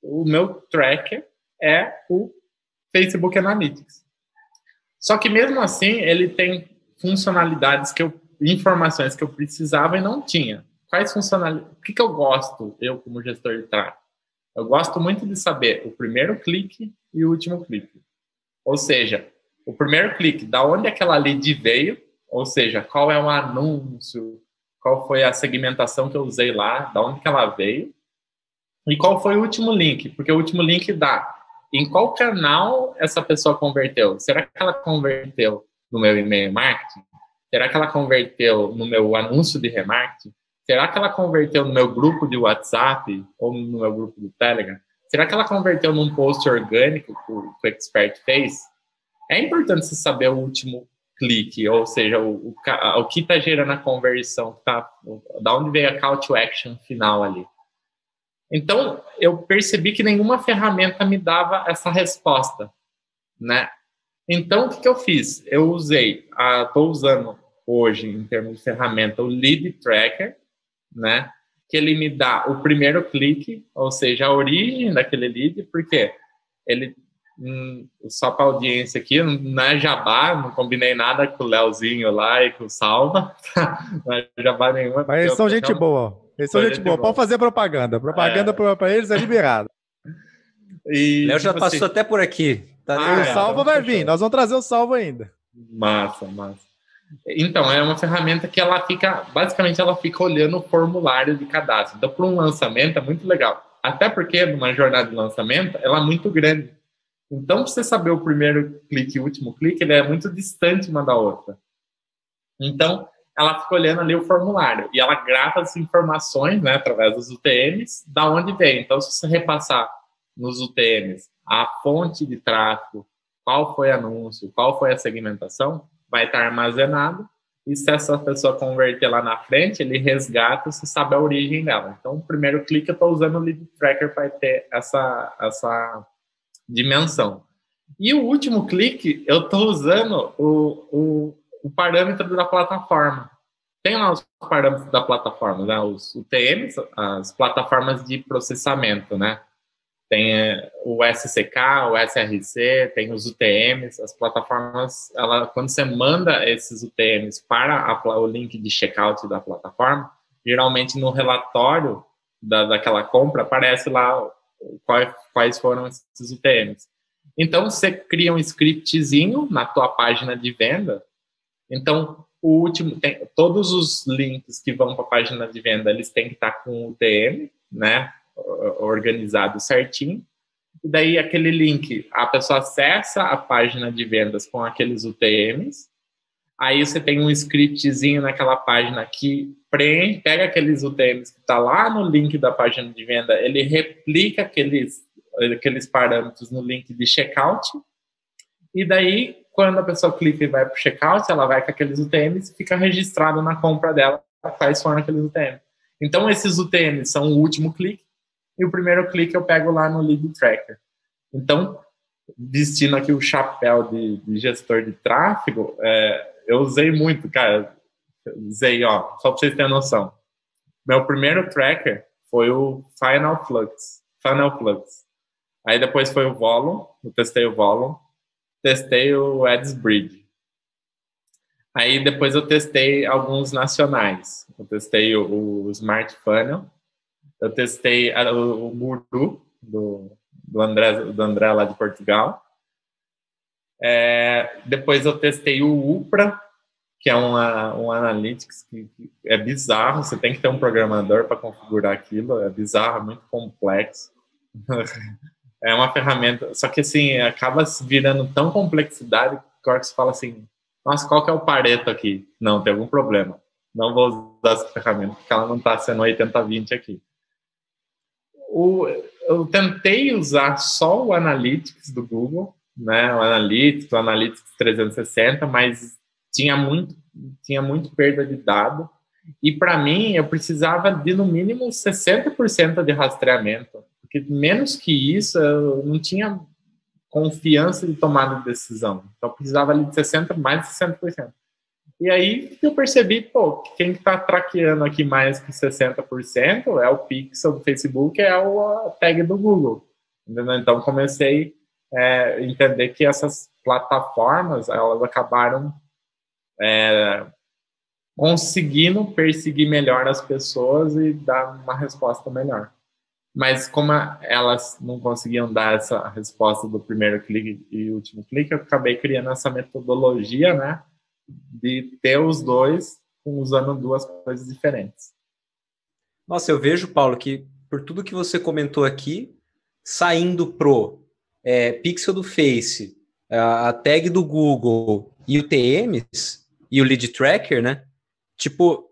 o meu tracker é o Facebook Analytics. Só que mesmo assim, ele tem funcionalidades informações que eu precisava e não tinha. Quais funcionalidades? O que eu gosto, eu como gestor de tráfego? Eu gosto muito de saber o primeiro clique e o último clique. Ou seja, o primeiro clique, da onde aquela lead veio, ou seja, qual é o anúncio, qual foi a segmentação que eu usei lá, da onde que ela veio, e qual foi o último link, porque o último link dá em qual canal essa pessoa converteu. Será que ela converteu no meu e-mail marketing? Será que ela converteu no meu anúncio de remarketing? Será que ela converteu no meu grupo de WhatsApp ou no meu grupo do Telegram? Será que ela converteu num post orgânico que o expert fez? É importante você saber o último clique, ou seja, o que está gerando a conversão, da onde veio a call to action final ali. Então, eu percebi que nenhuma ferramenta me dava essa resposta, né? Então, o que eu fiz? Eu estou usando hoje, em termos de ferramenta, o Lead Tracker, né? Que ele me dá o primeiro clique, ou seja, a origem daquele lead, porque ele... só para a audiência aqui, não é jabá, não combinei nada com o Leozinho lá e com o Salva, não é jabá nenhuma. Mas eles são gente boa, eles são gente boa, pode fazer propaganda para eles é liberado. Léo já tipo passou até por aqui. O Salva vai vir, nós vamos trazer o Salva ainda. Massa. Então, é uma ferramenta que basicamente ela fica olhando o formulário de cadastro. Então, para um lançamento é muito legal, até porque numa jornada de lançamento ela é muito grande. Então, para você saber o primeiro clique e o último clique, ele é muito distante uma da outra. Então, ela fica olhando ali o formulário e ela grava as informações, né, através dos UTMs, da onde vem. Então, se você repassar nos UTMs a fonte de tráfego, qual foi o anúncio, qual foi a segmentação, vai estar armazenado. E se essa pessoa converter lá na frente, ele resgata, você sabe a origem dela. Então, o primeiro clique eu estou usando o Lead Tracker para ter essa dimensão. E o último clique, eu estou usando o parâmetro da plataforma. Tem lá os parâmetros da plataforma, né? Os UTMs, as plataformas de processamento, né? Tem o SCK, o SRC, tem os UTMs, as plataformas, quando você manda esses UTMs para o link de checkout da plataforma, geralmente no relatório daquela compra aparece lá quais foram esses UTMs. Então, você cria um scriptzinho na tua página de venda. Então, todos os links que vão para a página de venda, eles têm que estar com o UTM, né, organizado certinho. E daí, aquele link, a pessoa acessa a página de vendas com aqueles UTMs. Aí, você tem um scriptzinho naquela página que pega aqueles UTMs que está lá no link da página de venda, ele replica aqueles parâmetros no link de checkout, e daí, quando a pessoa clica e vai para o checkout, ela vai com aqueles UTMs e fica registrado na compra dela quais foram aqueles UTMs. Então, esses UTMs são o último clique, e o primeiro clique eu pego lá no Lead Tracker. Então, vestindo aqui o chapéu de gestor de tráfego, eu usei muito, cara. Usei, ó, só para vocês terem noção. Meu primeiro tracker foi o Final Flux. Aí depois foi o Volume, eu testei o Volume. Testei o AdsBridge. Aí depois eu testei alguns nacionais. Eu testei o Smart Funnel. Eu testei o Guru, do André lá de Portugal. Depois eu testei o Upra, que é um Analytics que é bizarro. Você tem que ter um programador para configurar aquilo. É bizarro, é muito complexo. É uma ferramenta, só que assim, acaba se virando tão complexidade que a hora que você fala assim, nossa, qual que é o Pareto aqui? Não, tem algum problema. Não vou usar essa ferramenta, porque ela não está sendo 80-20 aqui. Eu tentei usar só o Analytics do Google, né? O Analytics 360, mas tinha muito perda de dado. E para mim, eu precisava de no mínimo 60% de rastreamento. Porque menos que isso, eu não tinha confiança de tomada de decisão. Então, eu precisava ali de mais de 60%. E aí eu percebi, quem está traqueando aqui mais que 60% é o pixel do Facebook, é a tag do Google. Entendeu? Então, comecei a entender que essas plataformas, elas acabaram conseguindo perseguir melhor as pessoas e dar uma resposta melhor. Mas como elas não conseguiam dar essa resposta do primeiro clique e último clique, eu acabei criando essa metodologia, né, de ter os dois usando duas coisas diferentes. Nossa, eu vejo, Paulo, que por tudo que você comentou aqui, saindo pro pixel do Face, a tag do Google e o TMs e o lead tracker, né? Tipo,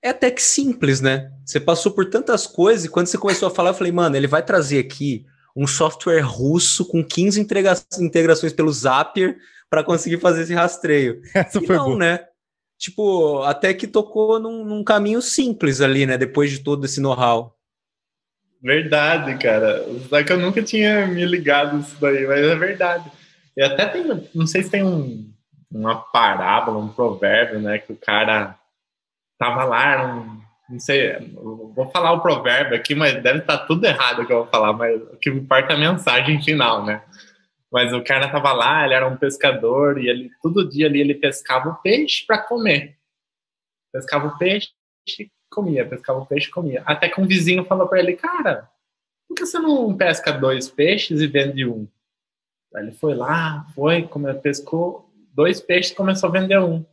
é até que simples, né? Você passou por tantas coisas e quando você começou a falar, eu falei, mano, ele vai trazer aqui um software russo com 15 integrações pelo Zapier para conseguir fazer esse rastreio. Essa foi não, boa. Né? Tipo, até que tocou num caminho simples ali, né? Depois de todo esse know-how. Verdade, cara. Só que eu nunca tinha me ligado nisso daí, mas é verdade. E até tem, não sei se tem uma parábola, um provérbio, né? Que o cara tava lá, não sei, vou falar o provérbio aqui, mas deve estar tudo errado o que eu vou falar, mas o que importa é a mensagem final, né? Mas o cara tava lá, ele era um pescador e ele todo dia ali ele pescava o peixe para comer. Pescava o peixe, comia, pescava o peixe, comia. Até que um vizinho falou para ele, cara, por que você não pesca 2 peixes e vende um? Aí ele foi lá, pescou 2 peixes e começou a vender um.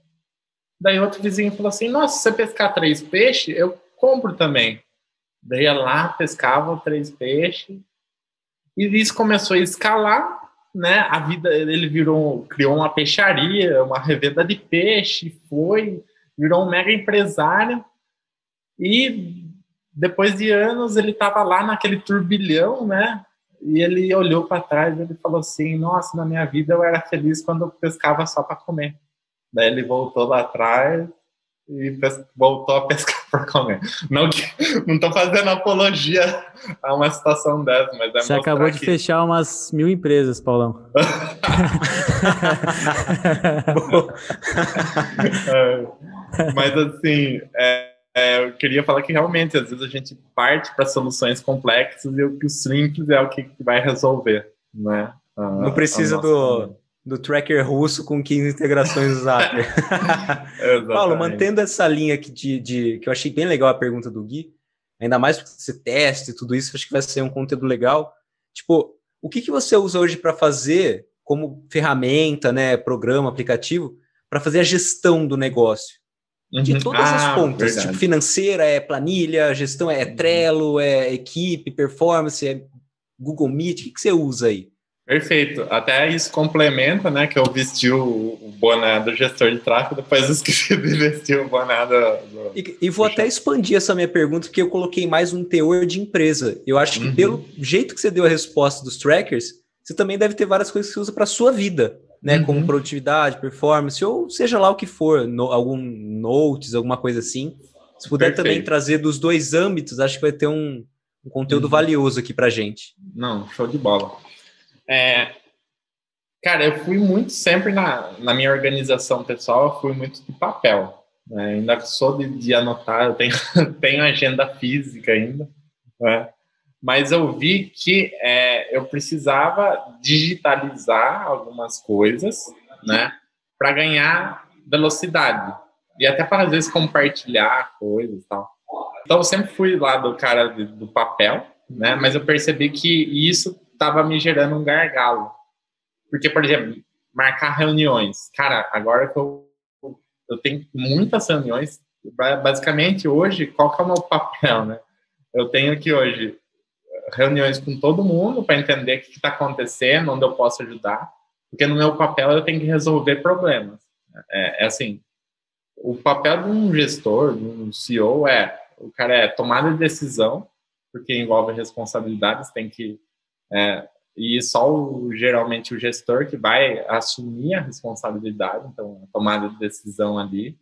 Daí outro vizinho falou assim, nossa, se você pescar 3 peixes, eu compro também. Daí ia lá, pescava 3 peixes. E isso começou a escalar, né? A vida, ele criou uma peixaria, uma revenda de peixe, virou um mega empresário. E depois de anos ele estava lá naquele turbilhão, né? E ele olhou para trás e ele falou assim, nossa, na minha vida eu era feliz quando eu pescava só para comer. Daí ele voltou lá atrás e voltou a pescar para comer. Não estou fazendo apologia a uma situação dessa, mas Você acabou de fechar umas 1000 empresas, Paulão. Mas assim, eu queria falar que realmente às vezes a gente parte para soluções complexas e o que o simples é o que vai resolver, né? Não precisa do tracker russo com 15 integrações do Zapier. Paulo, mantendo essa linha aqui que eu achei bem legal a pergunta do Gui, ainda mais porque você testa e tudo isso, acho que vai ser um conteúdo legal. Tipo, o que você usa hoje para fazer como ferramenta, né, programa, aplicativo, para fazer a gestão do negócio? De todas as pontas, tipo financeira, planilha, gestão, Trello, equipe, performance, Google Meet, o que você usa aí? Perfeito. Até isso complementa, né, que eu vesti o boné do gestor de tráfego, depois eu esqueci de vestir o boné do... E vou até expandir essa minha pergunta, porque eu coloquei mais um teor de empresa. Eu acho que pelo jeito que você deu a resposta dos trackers, você também deve ter várias coisas que você usa para a sua vida, né, como produtividade, performance, ou seja lá o que for, algum notes, alguma coisa assim. Se puder também trazer dos dois âmbitos, acho que vai ter um conteúdo valioso aqui para gente. Não, show de bola. Cara, eu fui muito sempre na minha organização pessoal, eu fui muito de papel. Né? Ainda sou de anotar, eu tenho, tenho agenda física ainda, né? Mas eu vi que eu precisava digitalizar algumas coisas, né, para ganhar velocidade e até para às vezes compartilhar coisas e tal. Então eu sempre fui lá do cara do papel, né, mas eu percebi que isso estava me gerando um gargalo. Porque, por exemplo, marcar reuniões. Cara, agora que eu tenho muitas reuniões, basicamente hoje, qual que é o meu papel, né? Eu tenho aqui hoje reuniões com todo mundo para entender o que está acontecendo, onde eu posso ajudar, porque no meu papel eu tenho que resolver problemas. Assim, o papel de um gestor, de um CEO o cara tomada de decisão, porque envolve responsabilidades, tem que e só geralmente o gestor que vai assumir a responsabilidade, então a tomada de decisão ali,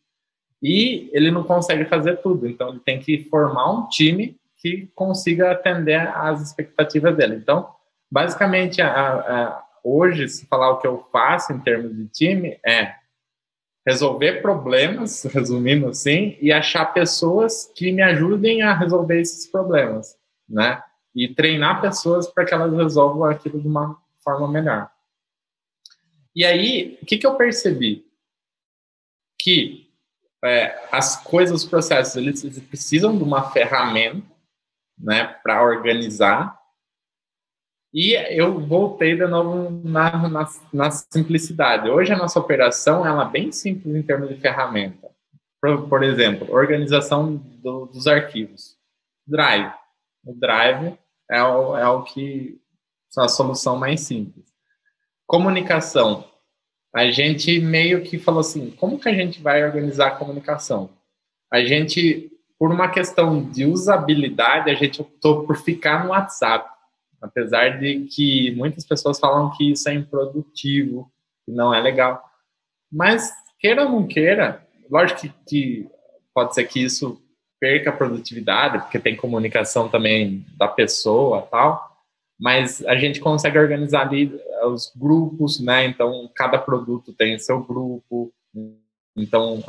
e ele não consegue fazer tudo, então ele tem que formar um time que consiga atender às expectativas dele. Então, basicamente, hoje, se falar o que eu faço em termos de time, é resolver problemas, resumindo assim, e achar pessoas que me ajudem a resolver esses problemas, né? E treinar pessoas para que elas resolvam aquilo de uma forma melhor. E aí, o que eu percebi? Que as coisas, os processos, eles precisam de uma ferramenta, né, para organizar. E eu voltei de novo na simplicidade. Hoje a nossa operação ela é bem simples em termos de ferramenta. Por exemplo, organização dos arquivos. Drive. O Drive é o que é a solução mais simples. Comunicação. A gente meio que falou assim, como que a gente vai organizar a comunicação? A gente, por uma questão de usabilidade, a gente optou por ficar no WhatsApp. Apesar de que muitas pessoas falam que isso é improdutivo, que não é legal. Mas, queira ou não queira, lógico que pode ser que isso perca a produtividade, porque tem comunicação também da pessoa e tal, mas a gente consegue organizar ali os grupos, né? Então, cada produto tem seu grupo. Então,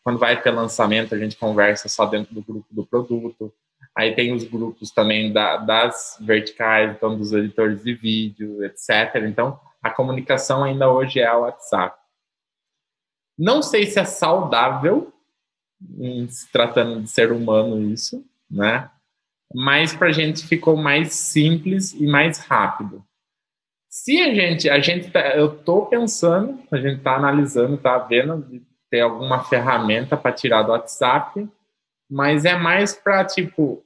quando vai ter lançamento, a gente conversa só dentro do grupo do produto. Aí tem os grupos também das verticais, então dos editores de vídeo, etc. Então, a comunicação ainda hoje é o WhatsApp. Não sei se é saudável, se tratando de ser humano isso, né? Mas para a gente ficou mais simples e mais rápido. Se eu estou pensando, a gente está analisando, está vendo de ter alguma ferramenta para tirar do WhatsApp, mas é mais para, tipo,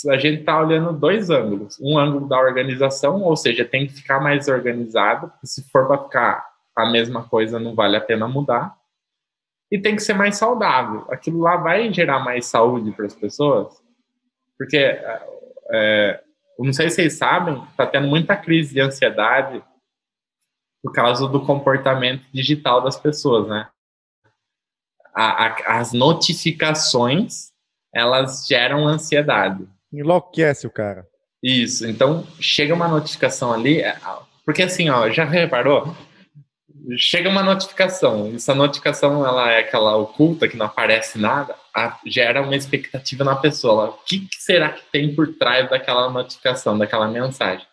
a gente está olhando dois ângulos. Um ângulo da organização, ou seja, tem que ficar mais organizado, porque se for para ficar a mesma coisa, não vale a pena mudar. E tem que ser mais saudável. Aquilo lá vai gerar mais saúde para as pessoas, porque, eu não sei se vocês sabem, está tendo muita crise de ansiedade por causa do comportamento digital das pessoas, né? As notificações elas geram ansiedade. Enlouquece o cara. Isso, então chega uma notificação ali, porque assim, ó, já reparou? Chega uma notificação, essa notificação ela é aquela oculta que não aparece nada, gera uma expectativa na pessoa. O que será que tem por trás daquela notificação, daquela mensagem?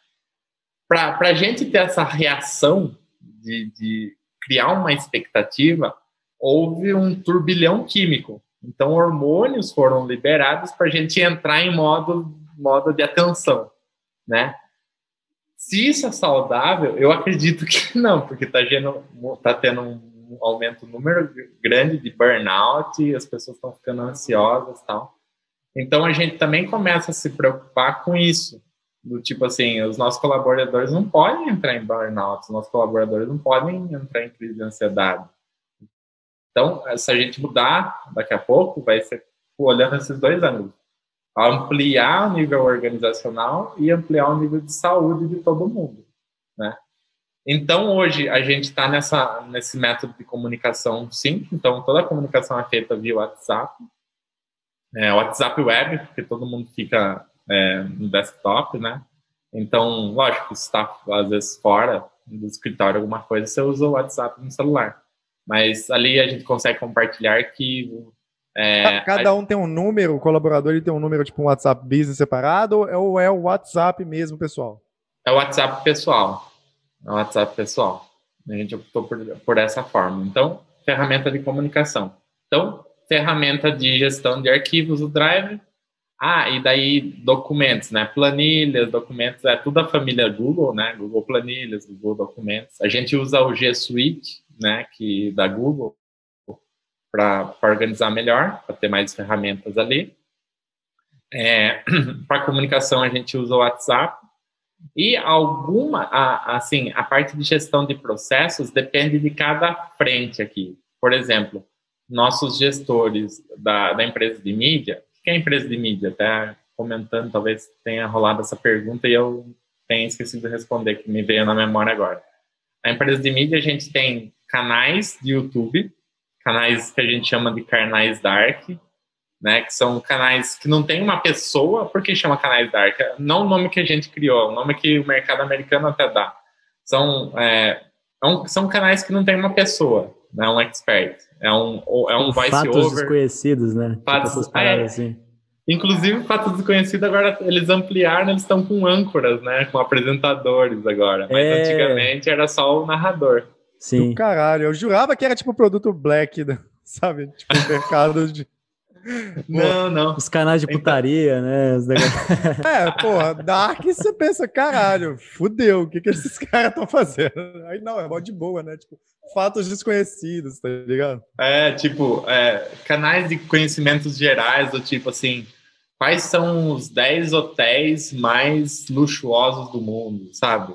Para a gente ter essa reação de criar uma expectativa, houve um turbilhão químico. Então, hormônios foram liberados para a gente entrar em modo de atenção, né? Se isso é saudável, eu acredito que não, porque está tendo um aumento, um número grande de burnout, e as pessoas estão ficando ansiosas e tal. Então, a gente também começa a se preocupar com isso. Do tipo assim, os nossos colaboradores não podem entrar em burnout, os nossos colaboradores não podem entrar em crise de ansiedade. Então, se a gente mudar daqui a pouco, vai ser olhando esses dois ângulos. Ampliar o nível organizacional e ampliar o nível de saúde de todo mundo, né? Então, hoje, a gente está nesse método de comunicação simples. Então, toda a comunicação é feita via WhatsApp. WhatsApp web, porque todo mundo fica no desktop, né? Então, lógico, está às vezes fora, do escritório, alguma coisa, você usa o WhatsApp no celular. Mas ali a gente consegue compartilhar arquivo. Cada um tem um número, o colaborador ele tem um número, tipo um WhatsApp Business separado, ou é o WhatsApp mesmo, pessoal? É o WhatsApp pessoal. É o WhatsApp pessoal. A gente optou por essa forma. Então, ferramenta de comunicação. Então, ferramenta de gestão de arquivos, o Drive. E daí documentos, né? Planilhas, documentos, é tudo a família Google, né? Google Planilhas, Google Documentos. A gente usa o G Suite, né? Da Google, para organizar melhor, para ter mais ferramentas ali. Para comunicação, a gente usa o WhatsApp. E a parte de gestão de processos depende de cada frente aqui. Por exemplo, nossos gestores da empresa de mídia. O que é a empresa de mídia? Até comentando, talvez tenha rolado essa pergunta e eu tenha esquecido de responder, que me veio na memória agora. A empresa de mídia, a gente tem canais de YouTube, canais que a gente chama de canais dark, né, que são canais que não tem uma pessoa. Por que chama canais dark? Não o nome que a gente criou, o nome que o mercado americano até dá. São canais que não tem uma pessoa, né, um expert. É um voice-over. Fatos desconhecidos, né? Fatos, assim. Inclusive, fatos desconhecidos agora eles ampliaram, eles estão com âncoras, né, com apresentadores agora. Mas antigamente era só o narrador. Sim. Do caralho, eu jurava que era tipo produto black, sabe? Tipo mercado de... Não. Os canais de putaria, né? Porra, Dark, você pensa, caralho, fudeu, o que esses caras estão fazendo? Aí não, é mó de boa, né? Tipo, fatos desconhecidos, tá ligado? Canais de conhecimentos gerais, do tipo assim, quais são os 10 hotéis mais luxuosos do mundo, sabe?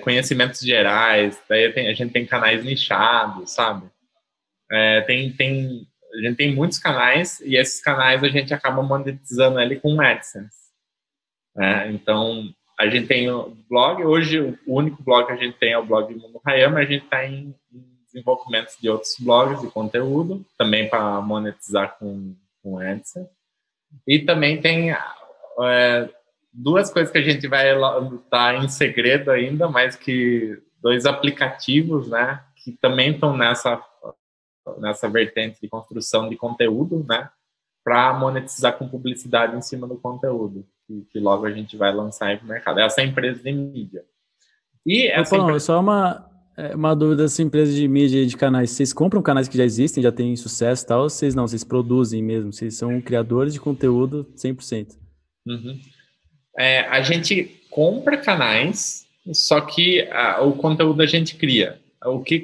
Conhecimentos gerais, daí a gente tem canais nichados, sabe? A gente tem muitos canais e esses canais a gente acaba monetizando ele com AdSense. Então, a gente tem o blog. Hoje, o único blog que a gente tem é o blog Mundo Hayama. A gente está em desenvolvimento de outros blogs de conteúdo, também para monetizar com AdSense. E também tem duas coisas que a gente vai estar em segredo ainda, mas que 2 aplicativos, né, que também estão nessa vertente de construção de conteúdo, né, para monetizar com publicidade em cima do conteúdo, que logo a gente vai lançar aí para o mercado. Essa é a empresa de mídia. E só uma dúvida, essa empresa de mídia e de canais, vocês compram canais que já existem, já têm sucesso e tal, ou vocês produzem mesmo? Vocês são criadores de conteúdo 100%? Uhum. A gente compra canais, só que o conteúdo a gente cria.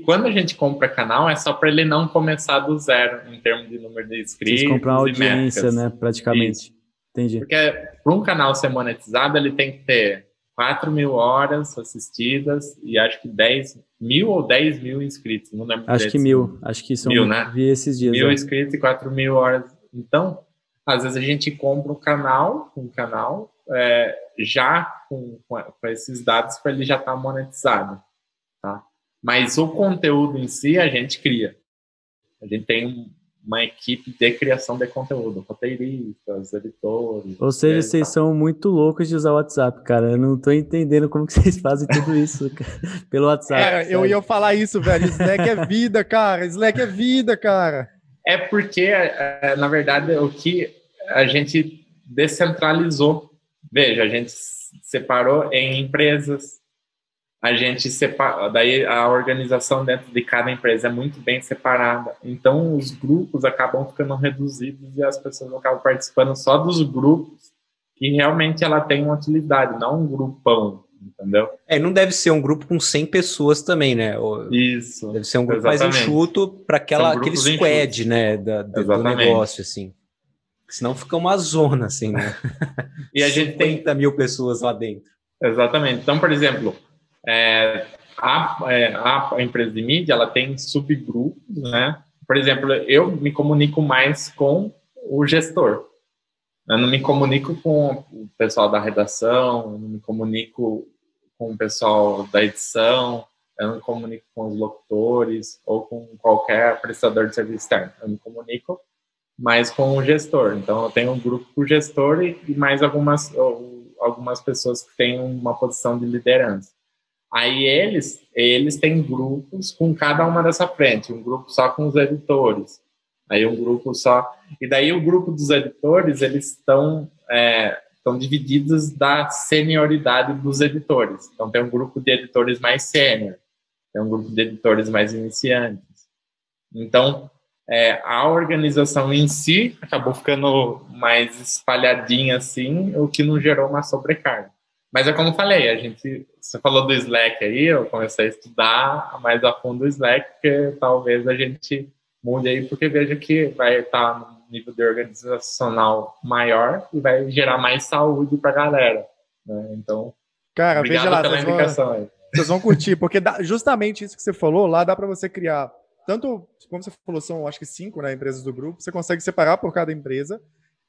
Quando a gente compra canal, é só para ele não começar do zero, em termos de número de inscritos. Vocês compram audiência, métricas, né, praticamente. Isso. Entendi. Porque para um canal ser monetizado, ele tem que ter 4.000 horas assistidas e acho que 10.000 ou 10.000 inscritos. Não lembro. Acho que 1.000. Acho que são 1.000, né? Vi esses dias. 1.000 inscritos e 4.000 horas. Então, às vezes a gente compra um canal já com esses dados para ele já estar monetizado, tá? Mas o conteúdo em si a gente cria. A gente tem uma equipe de criação de conteúdo, roteiristas, editores. Ou seja, vocês são muito loucos de usar o WhatsApp, cara. Eu não tô entendendo como que vocês fazem tudo isso pelo WhatsApp. Eu ia falar isso, velho. Slack é vida, cara. Slack é vida, cara. É porque, na verdade, o que a gente descentralizou. Veja, a gente separou em empresas. A gente separa, daí a organização dentro de cada empresa é muito bem separada. Então, os grupos acabam ficando reduzidos e as pessoas acabam participando só dos grupos que realmente ela tem uma utilidade, não um grupão, entendeu? Não deve ser um grupo com 100 pessoas também, né? Isso. Deve ser um grupo mais enxuto para aquele squad, enxutos, né, do negócio, assim. Senão fica uma zona, assim, né? E a gente tem 50.000 pessoas lá dentro. Exatamente. Então, por exemplo, a empresa de mídia, ela tem subgrupos, né? Por exemplo, eu me comunico mais com o gestor. Eu não me comunico com o pessoal da redação, eu não me comunico com o pessoal da edição, eu não me comunico com os locutores ou com qualquer prestador de serviço externo. Eu me comunico mais com o gestor. Então, eu tenho um grupo com o gestor e mais algumas pessoas que têm uma posição de liderança. Aí eles têm grupos com cada uma dessa frente, um grupo só com os editores, aí um grupo só... E daí o grupo dos editores, eles estão divididos da senioridade dos editores. Então tem um grupo de editores mais sênior, tem um grupo de editores mais iniciantes. Então, a organização em si acabou ficando mais espalhadinha assim, o que não gerou uma sobrecarga. Mas é como eu falei, você falou do Slack aí, eu comecei a estudar mais a fundo o Slack, porque talvez a gente mude aí, porque veja que vai estar num nível de organizacional maior e vai gerar mais saúde para a galera, né? Então, cara, obrigado veja lá, pela indicação aí. Vocês vão curtir, porque justamente isso que você falou, lá dá para você criar, tanto, como você falou, são acho que 5, né, empresas do grupo, você consegue separar por cada empresa.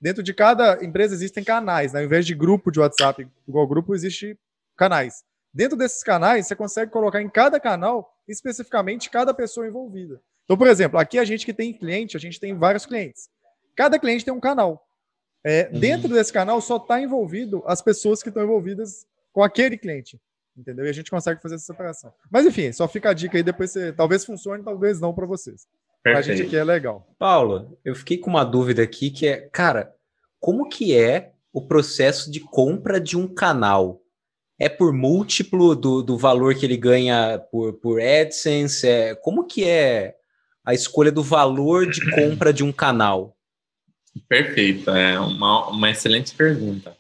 Dentro de cada empresa existem canais, né? Ao invés de grupo de WhatsApp, igual grupo, existe canais. Dentro desses canais, você consegue colocar em cada canal, especificamente, cada pessoa envolvida. Então, por exemplo, aqui a gente que tem cliente, a gente tem vários clientes. Cada cliente tem um canal. Dentro desse canal só está envolvido as pessoas que estão envolvidas com aquele cliente. Entendeu? E a gente consegue fazer essa separação. Mas, enfim, só fica a dica aí, depois talvez funcione, talvez não para vocês. A gente aqui é legal. Paulo, eu fiquei com uma dúvida aqui que é, cara, como que é o processo de compra de um canal? É por múltiplo do valor que ele ganha por AdSense? Como que é a escolha do valor de compra de um canal? Perfeito, é uma excelente pergunta.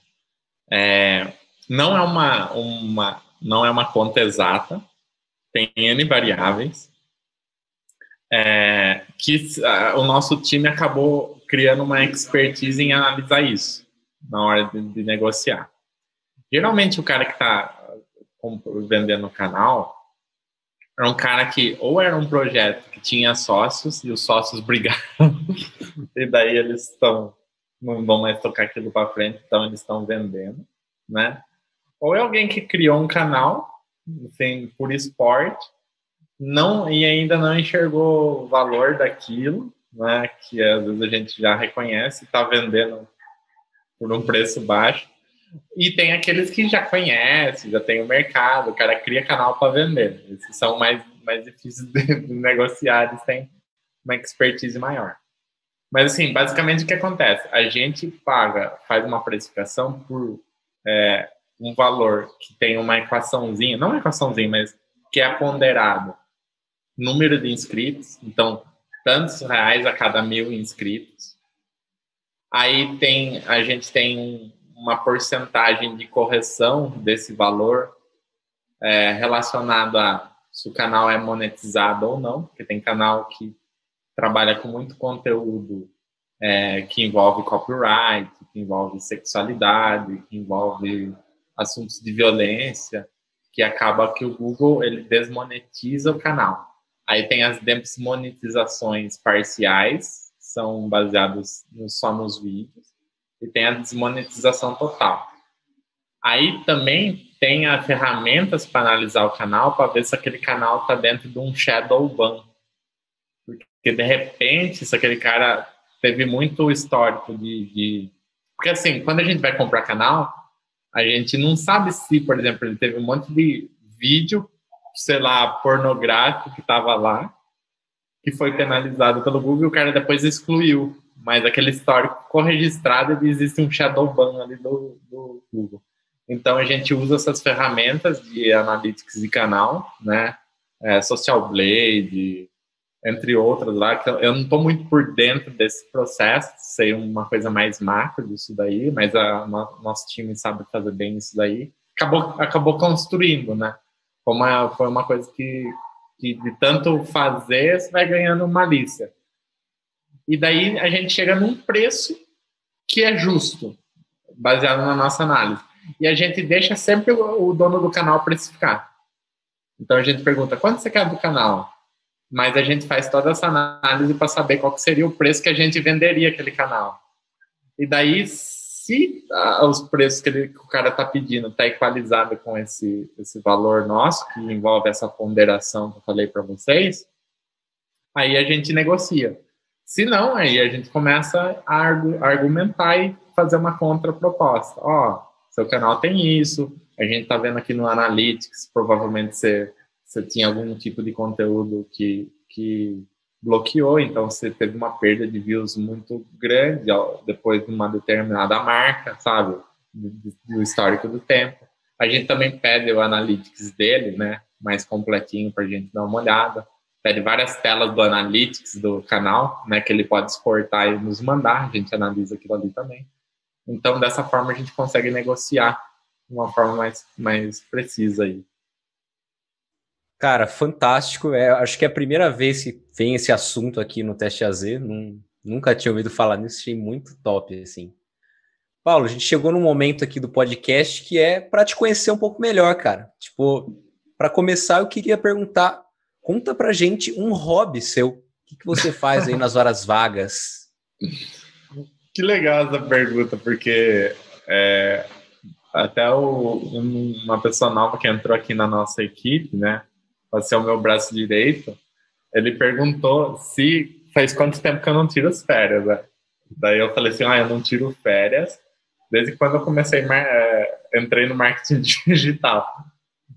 Não é uma conta exata, tem N variáveis. O nosso time acabou criando uma expertise em analisar isso na hora de negociar. Geralmente o cara que está vendendo o canal era um cara que ou era um projeto que tinha sócios e os sócios brigaram e daí eles não vão mais tocar aquilo para frente, então eles estão vendendo, né? Ou é alguém que criou um canal assim, por esporte, e ainda não enxergou o valor daquilo, né, que às vezes a gente já reconhece, está vendendo por um preço baixo. E tem aqueles que já conhecem, já tem o mercado, o cara cria canal para vender. Esses são mais difíceis de negociar, eles têm uma expertise maior. Mas, assim, basicamente o que acontece? A gente faz uma precificação por um valor que tem uma equaçãozinha, não uma equaçãozinha, mas que é ponderado. Número de inscritos, então, tantos reais a cada 1.000 inscritos. Aí a gente tem uma porcentagem de correção desse valor relacionado a se o canal é monetizado ou não, porque tem canal que trabalha com muito conteúdo que envolve copyright, que envolve sexualidade, que envolve assuntos de violência, que acaba que o Google ele desmonetiza o canal. Aí tem as desmonetizações parciais, são baseadas só nos vídeos, e tem a desmonetização total. Aí também tem as ferramentas para analisar o canal, para ver se aquele canal está dentro de um shadow ban. Porque, de repente, se aquele cara teve muito histórico Porque, assim, quando a gente vai comprar canal, a gente não sabe se, por exemplo, ele teve um monte de vídeo, sei lá, pornográfico que estava lá, que foi penalizado pelo Google e o cara depois excluiu. Mas aquele histórico ficou registrado e existe um shadow ban ali do Google. Então, a gente usa essas ferramentas de analytics de canal, né? Social Blade, entre outras lá, que eu não estou muito por dentro desse processo, sei uma coisa mais macro disso daí, mas nosso time sabe fazer bem isso daí. Acabou construindo, né? Foi uma coisa que de tanto fazer, você vai ganhando malícia. E daí a gente chega num preço que é justo, baseado na nossa análise. E a gente deixa sempre o dono do canal precificar. Então a gente pergunta, quanto você quer do canal? Mas a gente faz toda essa análise para saber qual que seria o preço que a gente venderia aquele canal. E daí, se os preços que o cara está pedindo está equalizado com esse valor nosso, que envolve essa ponderação que eu falei para vocês, aí a gente negocia. Se não, aí a gente começa a argumentar e fazer uma contraproposta. seu canal tem isso, a gente tá vendo aqui no Analytics, provavelmente você tinha algum tipo de conteúdo que bloqueou, então você teve uma perda de views muito grande depois de uma determinada marca, sabe? Do histórico do tempo. A gente também pede o Analytics dele, né? Mais completinho para a gente dar uma olhada. Pede várias telas do Analytics do canal, né? Que ele pode exportar e nos mandar. A gente analisa aquilo ali também. Então, dessa forma, a gente consegue negociar de uma forma mais precisa aí. Cara, fantástico. Acho que é a primeira vez que vem esse assunto aqui no Teste AZ. Nunca tinha ouvido falar nisso, achei muito top, assim. Paulo, a gente chegou num momento aqui do podcast que é para te conhecer um pouco melhor, cara. Tipo, para começar, eu queria perguntar, conta pra gente um hobby seu. O que você faz aí nas horas vagas? Que legal essa pergunta, porque até uma pessoa nova que entrou aqui na nossa equipe, né, para ser o meu braço direito, ele perguntou se faz quanto tempo que eu não tiro as férias, né? Daí eu falei assim, eu não tiro férias desde quando eu comecei, entrei no marketing digital.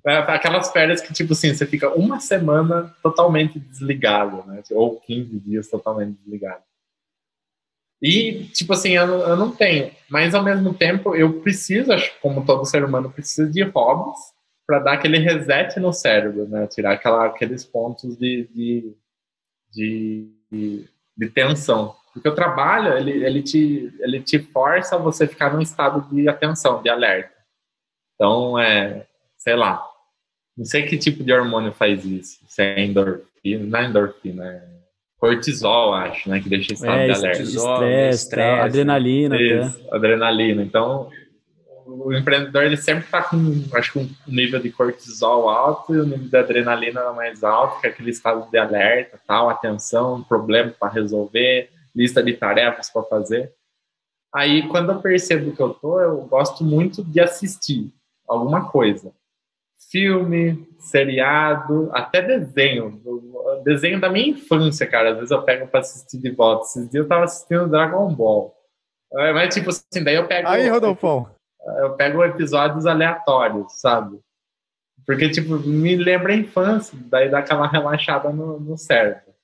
Aquelas férias que, tipo assim, você fica uma semana totalmente desligado, né? Ou 15 dias totalmente desligado. E, tipo assim, eu não tenho. Mas, ao mesmo tempo, eu preciso, acho que como todo ser humano, precisa de hobbies para dar aquele reset no cérebro, né? Tirar aqueles pontos de tensão. Porque o trabalho, ele te força a você ficar num estado de atenção, de alerta. Então, sei lá, não sei que tipo de hormônio faz isso. Se é endorfina, não é endorfina, é cortisol, acho, né? Que deixa em estado de alerta. Estresse, adrenalina. Isso, adrenalina. Então, o empreendedor, ele sempre está com, acho que um nível de cortisol alto e o nível de adrenalina mais alto, que é aquele estado de alerta, tal, atenção, problema para resolver, lista de tarefas para fazer. Aí, quando eu percebo que eu gosto muito de assistir alguma coisa. Filme, seriado, até desenho. Desenho da minha infância, cara. Às vezes eu pego para assistir de volta. Esses dias eu tava assistindo Dragon Ball. Mas, tipo assim, daí eu pego... Aí, Rodolfo. Eu pego episódios aleatórios, sabe? Porque, tipo, me lembra a infância, daí dá aquela relaxada no cérebro.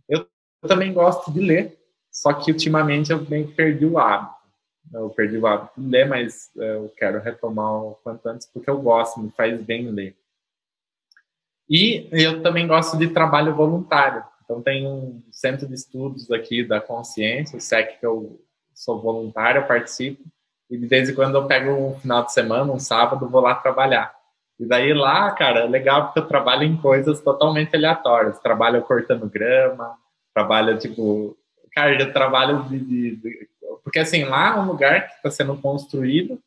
Eu também gosto de ler, só que ultimamente eu meio que perdi o hábito. Eu perdi o hábito de ler, mas eu quero retomar o quanto antes, porque eu gosto, me faz bem ler. E eu também gosto de trabalho voluntário. Então, tem um centro de estudos aqui da Consciência, o SEC, que eu sou voluntário, eu participo. E de vez em quando eu pego um final de semana, um sábado, vou lá trabalhar. E daí lá, cara, é legal porque eu trabalho em coisas totalmente aleatórias. Trabalho cortando grama, trabalho, tipo... Cara, eu trabalho porque, assim, lá é um lugar que está sendo construído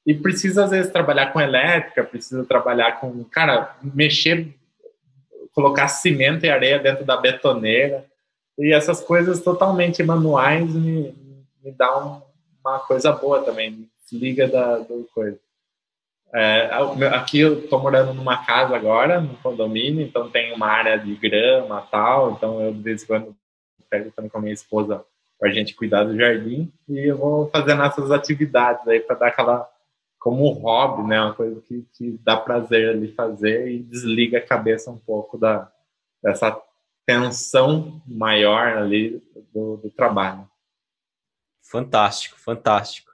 e precisa, às vezes, trabalhar com elétrica, precisa trabalhar com... Cara, mexer, colocar cimento e areia dentro da betoneira. E essas coisas totalmente manuais me dá uma coisa boa também, desliga do coisa. Aqui eu tô morando numa casa agora, no condomínio, então tem uma área de grama e tal, então eu de vez em quando pego também com a minha esposa pra gente cuidar do jardim e eu vou fazendo essas atividades aí para dar aquela, como um hobby, né, uma coisa que dá prazer ali fazer e desliga a cabeça um pouco dessa tensão maior ali do trabalho. Fantástico, fantástico.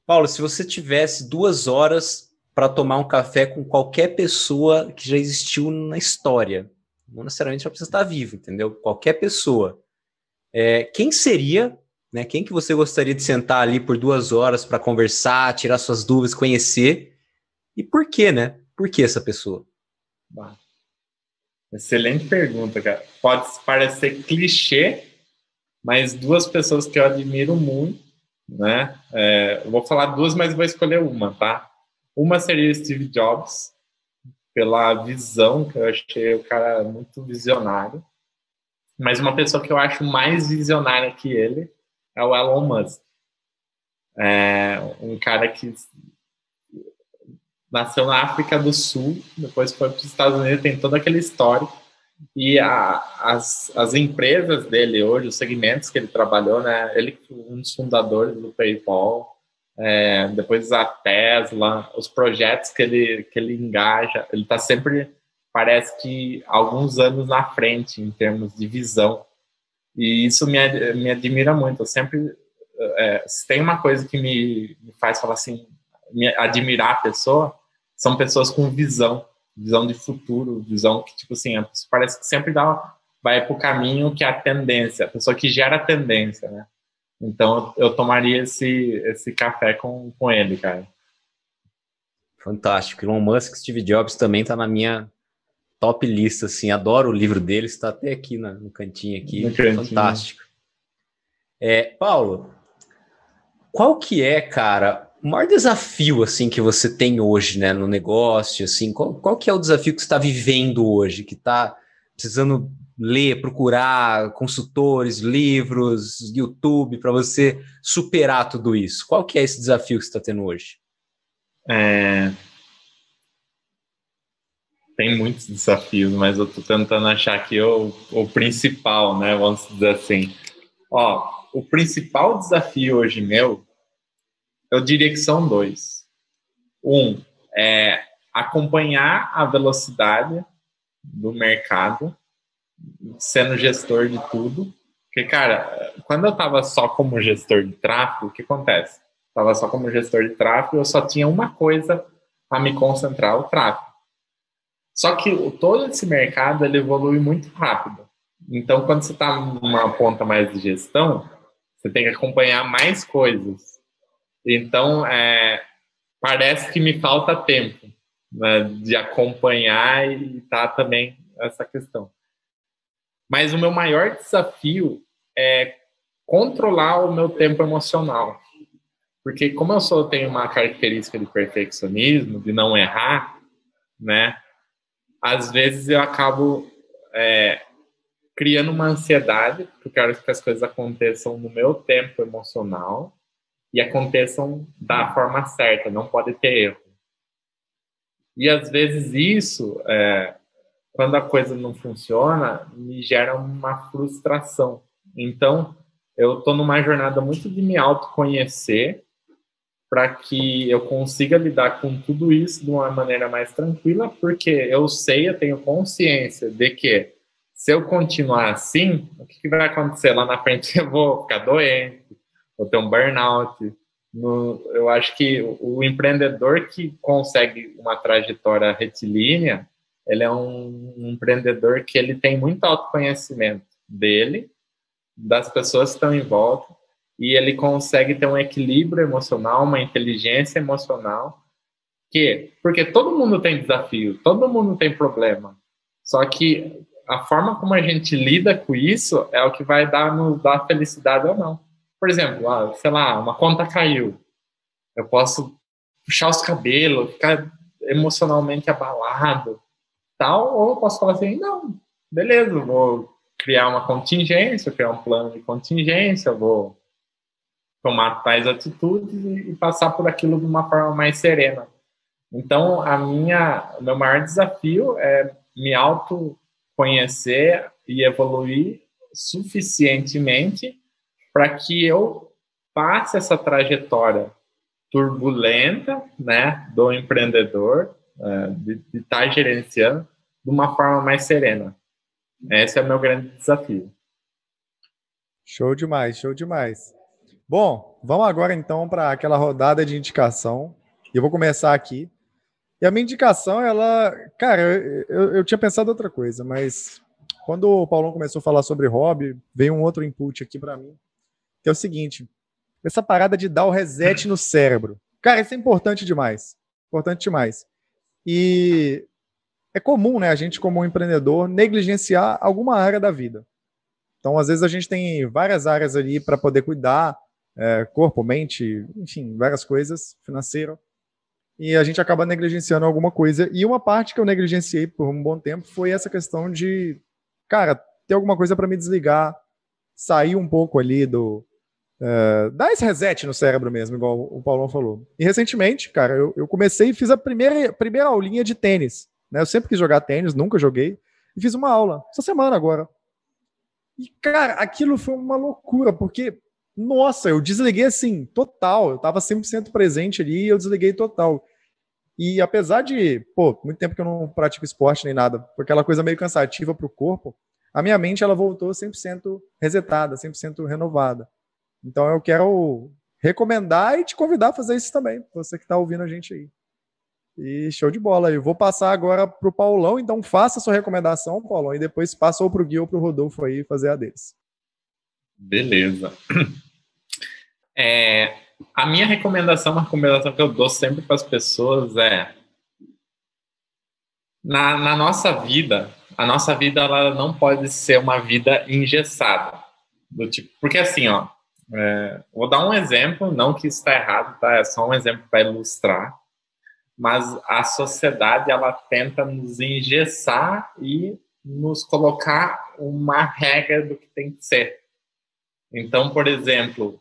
Paulo, se você tivesse 2 horas para tomar um café com qualquer pessoa que já existiu na história, não necessariamente já precisa estar vivo, entendeu? Qualquer pessoa. Quem seria, né? Quem que você gostaria de sentar ali por 2 horas para conversar, tirar suas dúvidas, conhecer? E por quê, né? Por que essa pessoa? Excelente pergunta, cara. Pode parecer clichê, mas 2 pessoas que eu admiro muito, né? Eu vou falar 2, mas vou escolher uma, tá? Uma seria o Steve Jobs, pela visão, que eu achei o cara muito visionário. Mas uma pessoa que eu acho mais visionária que ele é o Elon Musk. Um cara que nasceu na África do Sul, depois foi para os Estados Unidos, tem toda aquela história. E as empresas dele hoje, os segmentos que ele trabalhou, né? Ele foi um dos fundadores do PayPal. depois a Tesla, os projetos que ele engaja, ele está sempre, parece que, alguns anos na frente em termos de visão. E isso me admira muito. Eu sempre, se tem uma coisa que me faz falar assim, me admirar a pessoa, são pessoas com visão de futuro, visão que, tipo assim, parece que sempre vai para o caminho que é a tendência, a pessoa que gera a tendência, né? Então, eu tomaria esse café com ele, cara. Fantástico. Elon Musk, Steve Jobs também tá na minha top lista, assim. Adoro o livro dele, está até aqui no cantinho aqui. No cantinho. Fantástico. Paulo, qual que é, cara, o maior desafio, assim, que você tem hoje, né, no negócio, assim? Qual que é o desafio que você está vivendo hoje, que está precisando ler, procurar consultores, livros, YouTube, para você superar tudo isso? Qual que é esse desafio que você está tendo hoje? Tem muitos desafios, mas eu estou tentando achar aqui o principal, né? Vamos dizer assim. O principal desafio hoje meu, eu diria que são dois. Um é acompanhar a velocidade do mercado, sendo gestor de tudo. Porque, cara, quando eu estava só como gestor de tráfego, o que acontece? Estava só como gestor de tráfego, eu só tinha uma coisa a me concentrar, o tráfego. Só que todo esse mercado, ele evolui muito rápido. Então, quando você está numa ponta mais de gestão, você tem que acompanhar mais coisas. Então, parece que me falta tempo, né, de acompanhar e tá também essa questão. Mas o meu maior desafio é controlar o meu tempo emocional. Porque como eu tenho uma característica de perfeccionismo, de não errar, né? Às vezes eu acabo criando uma ansiedade, porque eu quero que as coisas aconteçam no meu tempo emocional e aconteçam da forma certa, não pode ter erro. E às vezes isso, quando a coisa não funciona, me gera uma frustração. Então, eu estou numa jornada muito de me autoconhecer para que eu consiga lidar com tudo isso de uma maneira mais tranquila, porque eu tenho consciência de que se eu continuar assim, o que vai acontecer lá na frente? Eu vou ficar doente, vou ter um burnout. Eu acho que o empreendedor que consegue uma trajetória retilínea, ele é um empreendedor que ele tem muito autoconhecimento dele, das pessoas que estão em volta, e ele consegue ter um equilíbrio emocional, uma inteligência emocional, porque todo mundo tem desafio, todo mundo tem problema, só que a forma como a gente lida com isso é o que vai nos dar felicidade ou não. Por exemplo, sei lá, uma conta caiu, eu posso puxar os cabelos, ficar emocionalmente abalado, tal, ou eu posso falar assim, não, beleza, vou criar uma contingência, criar um plano de contingência, vou tomar tais atitudes e passar por aquilo de uma forma mais serena. Então, o meu maior desafio é me autoconhecer e evoluir suficientemente para que eu passe essa trajetória turbulenta, né, do empreendedor, de estar gerenciando de uma forma mais serena. Esse é o meu grande desafio. Show demais, show demais. Bom, vamos agora então para aquela rodada de indicação. Eu vou começar aqui. E a minha indicação, cara, eu tinha pensado outra coisa, mas quando o Paulão começou a falar sobre hobby, veio um outro input aqui para mim, que é o seguinte: essa parada de dar o reset no cérebro. Cara, isso é importante demais. Importante demais. E é comum, né, a gente como empreendedor negligenciar alguma área da vida. Então, às vezes a gente tem várias áreas ali para poder cuidar, corpo, mente, enfim, várias coisas, financeiro, e a gente acaba negligenciando alguma coisa. E uma parte que eu negligenciei por um bom tempo foi essa questão de, cara, ter alguma coisa para me desligar, sair um pouco ali dar esse reset no cérebro mesmo, igual o Paulão falou. E recentemente, cara, eu comecei e fiz a primeira aulinha de tênis, né? Eu sempre quis jogar tênis, nunca joguei, e fiz uma aula, essa semana agora. E, cara, aquilo foi uma loucura, porque Nossa, eu desliguei assim, total. Eu tava 100% presente ali e eu desliguei total. E apesar de, pô, muito tempo que eu não pratico esporte nem nada, por aquela coisa meio cansativa pro corpo, a minha mente ela voltou 100% resetada, 100% renovada. Então eu quero recomendar e te convidar a fazer isso também, você que está ouvindo a gente aí. E show de bola. Eu vou passar agora pro Paulão, então faça a sua recomendação, Paulão, e depois passa ou pro Gui ou pro Rodolfo aí fazer a deles. Beleza. A minha recomendação, uma recomendação que eu dou sempre para as pessoas é na nossa vida, a nossa vida ela não pode ser uma vida engessada. Do tipo, porque assim, ó, vou dar um exemplo, não que isso está errado, tá? É só um exemplo para ilustrar, mas a sociedade ela tenta nos engessar e nos colocar uma regra do que tem que ser. Então, por exemplo,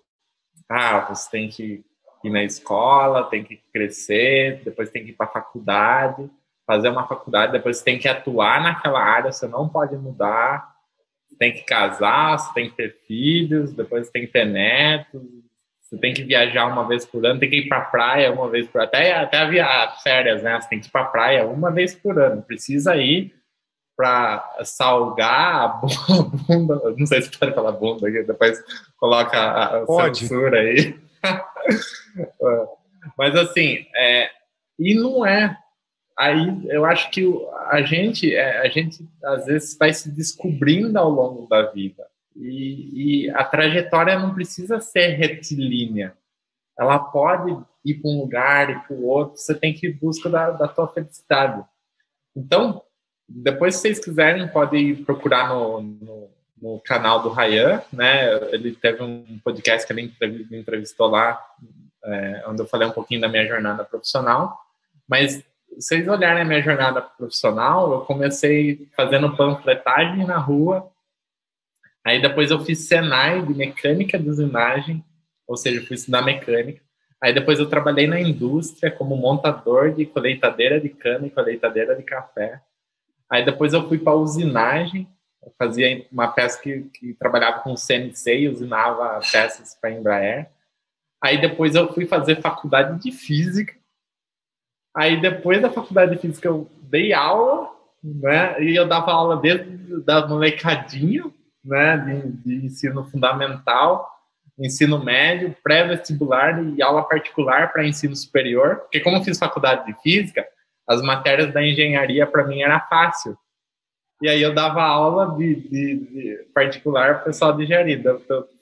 você tem que ir na escola, tem que crescer, depois tem que ir para a faculdade, fazer uma faculdade, depois você tem que atuar naquela área, você não pode mudar, você tem que casar, você tem que ter filhos, depois você tem que ter netos, você tem que viajar uma vez por ano, tem que ir para a praia uma vez por ano, até as férias, né? Você tem que ir para a praia uma vez por ano, precisa ir para salgar a bunda, não sei se pode falar bunda aqui, depois coloca a censura aí. Mas assim, e não é. Aí eu acho que a gente às vezes vai se descobrindo ao longo da vida. E a trajetória não precisa ser retilínea. Ela pode ir para um lugar e para o outro. Você tem que ir em busca da tua felicidade. Então, depois, se vocês quiserem, podem procurar no canal do Ryan, né? Ele teve um podcast que ele me entrevistou lá, onde eu falei um pouquinho da minha jornada profissional. Mas, se vocês olharem a minha jornada profissional, eu comecei fazendo panfletagem na rua. Aí, depois, eu fiz Senai de mecânica de usinagem, ou seja, eu fui estudar mecânica. Aí, depois, eu trabalhei na indústria como montador de colheitadeira de cana e colheitadeira de café. Aí depois eu fui para a usinagem, eu fazia uma peça que trabalhava com CNC e usinava peças para Embraer. Aí depois eu fui fazer faculdade de física. Aí depois da faculdade de física eu dei aula, né? E eu dava aula desde da molecadinha, né? De ensino fundamental, ensino médio, pré-vestibular e aula particular para ensino superior. Porque como eu fiz faculdade de física, as matérias da engenharia, para mim, era fácil. E aí eu dava aula de particular para o pessoal de engenharia.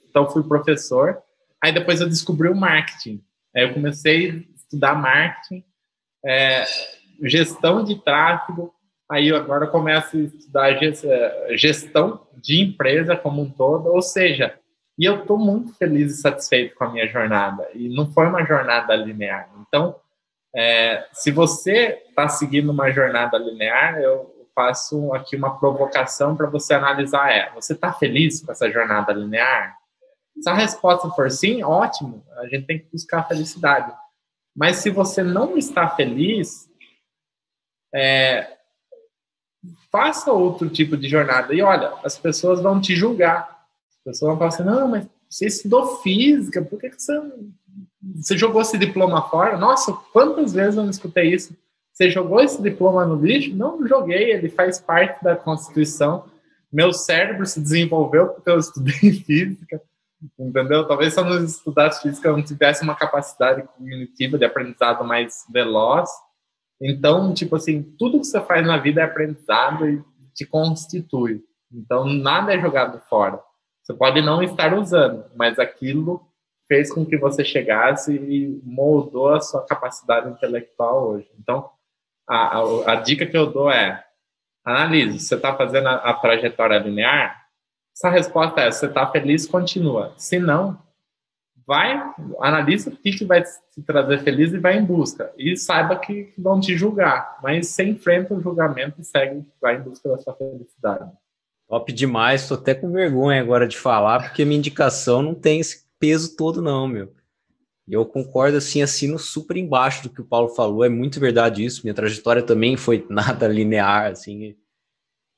Então, fui professor. Aí depois eu descobri o marketing. Aí eu comecei a estudar marketing, gestão de tráfego. Aí agora eu começo a estudar gestão de empresa como um todo. Ou seja, e eu estou muito feliz e satisfeito com a minha jornada. E não foi uma jornada linear. Então, se você está seguindo uma jornada linear, eu faço aqui uma provocação para você analisar. Você está feliz com essa jornada linear? Se a resposta for sim, ótimo, a gente tem que buscar a felicidade. Mas se você não está feliz, faça outro tipo de jornada. E olha, as pessoas vão te julgar. As pessoas vão falar assim, não, mas você estudou física, por que você jogou esse diploma fora? Nossa, quantas vezes eu não escutei isso? Você jogou esse diploma no lixo? Não joguei, ele faz parte da Constituição. Meu cérebro se desenvolveu porque eu estudei física, entendeu? Talvez se eu não estudasse física, eu não tivesse uma capacidade cognitiva de aprendizado mais veloz. Então, tipo assim, tudo que você faz na vida é aprendizado e te constitui. Então, nada é jogado fora. Você pode não estar usando, mas aquilo fez com que você chegasse e moldou a sua capacidade intelectual hoje. Então, a dica que eu dou analise, você está fazendo a trajetória linear? Se a resposta é, você está feliz, continua. Se não, analisa o que vai te trazer feliz e vai em busca. E saiba que vão te julgar, mas você enfrenta o julgamento e vai em busca da sua felicidade. Top demais, tô até com vergonha agora de falar, porque minha indicação não tem esse peso todo não, meu. E eu concordo, assim, assino super embaixo do que o Paulo falou, é muito verdade isso, minha trajetória também foi nada linear, assim,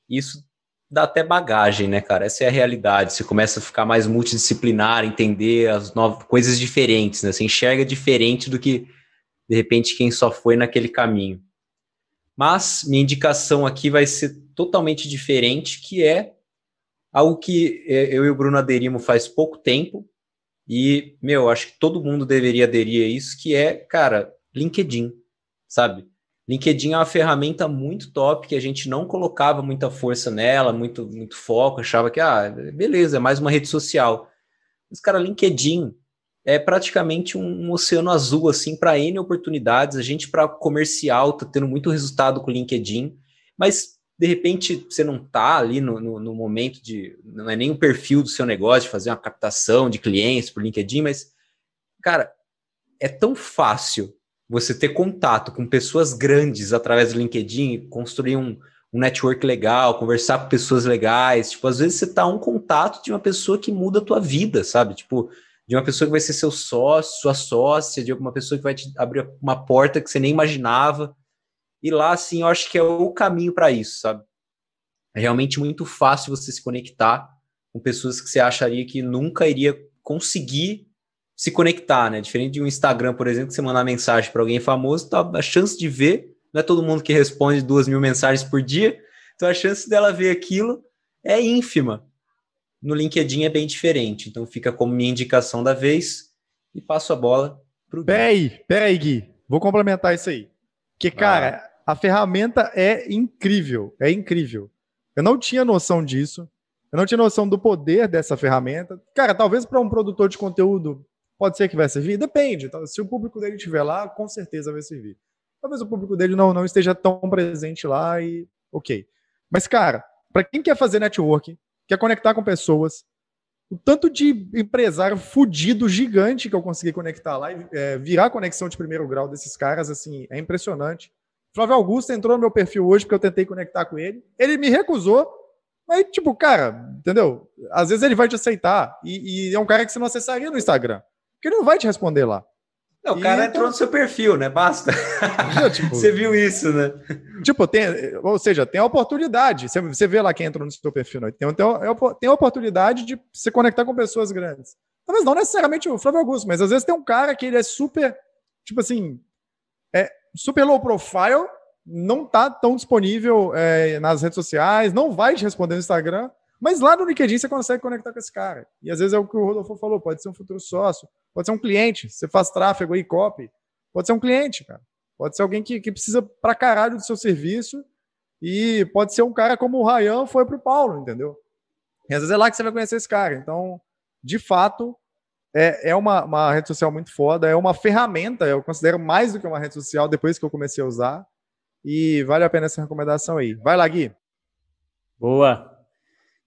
isso dá até bagagem, né, cara? Essa é a realidade. Você começa a ficar mais multidisciplinar, entender as novas coisas diferentes, né? Você enxerga diferente do que, de repente, quem só foi naquele caminho. Mas minha indicação aqui vai ser totalmente diferente, que é algo que eu e o Bruno aderimos faz pouco tempo e, acho que todo mundo deveria aderir a isso, que é, cara, LinkedIn, sabe? LinkedIn é uma ferramenta muito top que a gente não colocava muita força nela, muito foco, achava que, beleza, é mais uma rede social. Mas, cara, LinkedIn é praticamente um oceano azul, assim, para N oportunidades. A gente, para comercial, tá tendo muito resultado com o LinkedIn, mas, de repente, você não tá ali no momento de... Não é nem o perfil do seu negócio, de fazer uma captação de clientes por LinkedIn, mas, cara, é tão fácil você ter contato com pessoas grandes através do LinkedIn, construir um network legal, conversar com pessoas legais. Tipo, às vezes você tá a um contato de uma pessoa que muda a tua vida, sabe? Tipo, de uma pessoa que vai ser seu sócio, sua sócia, de alguma pessoa que vai te abrir uma porta que você nem imaginava. E lá, assim, eu acho que é o caminho para isso, sabe? É realmente muito fácil você se conectar com pessoas que você acharia que nunca iria conseguir se conectar, né? Diferente de um Instagram, por exemplo, que você mandar mensagem para alguém famoso, tá, a chance de ver, não é todo mundo que responde 2.000 mensagens por dia, então a chance dela ver aquilo é ínfima. No LinkedIn é bem diferente, então fica como minha indicação da vez e passo a bola pro Gui. Peraí, Gui. Vou complementar isso aí. Porque, cara, a ferramenta é incrível. É incrível. Eu não tinha noção disso. Eu não tinha noção do poder dessa ferramenta. Cara, talvez para um produtor de conteúdo pode ser que vai servir. Depende. Se o público dele estiver lá, com certeza vai servir. Talvez o público dele não esteja tão presente lá e ok. Mas, cara, para quem quer fazer networking, quer conectar com pessoas, o tanto de empresário fudido, gigante que eu consegui conectar lá e virar conexão de primeiro grau desses caras, assim, é impressionante. Flávio Augusto entrou no meu perfil hoje porque eu tentei conectar com ele. Ele me recusou. Mas, tipo, cara, entendeu? Às vezes ele vai te aceitar. E é um cara que você não acessaria no Instagram. Porque ele não vai te responder lá. Não, o cara entrou no seu perfil, né? Basta. Tipo, você viu isso, né? Tipo, ou seja, tem a oportunidade. Você vê lá quem entrou no seu perfil. Né? Tem a oportunidade de se conectar com pessoas grandes. Talvez não necessariamente o Flávio Augusto, mas às vezes tem um cara que ele é super, tipo assim, super low profile, não tá tão disponível nas redes sociais, não vai te responder no Instagram, mas lá no LinkedIn você consegue conectar com esse cara. E às vezes é o que o Rodolfo falou, pode ser um futuro sócio, pode ser um cliente, você faz tráfego aí, copy, pode ser um cliente, cara. Pode ser alguém que precisa pra caralho do seu serviço e pode ser um cara como o Ryan foi pro Paulo, entendeu? E às vezes é lá que você vai conhecer esse cara. Então, de fato, é uma rede social muito foda, é uma ferramenta, eu considero mais do que uma rede social depois que eu comecei a usar. E vale a pena essa recomendação aí. Vai lá, Gui. Boa.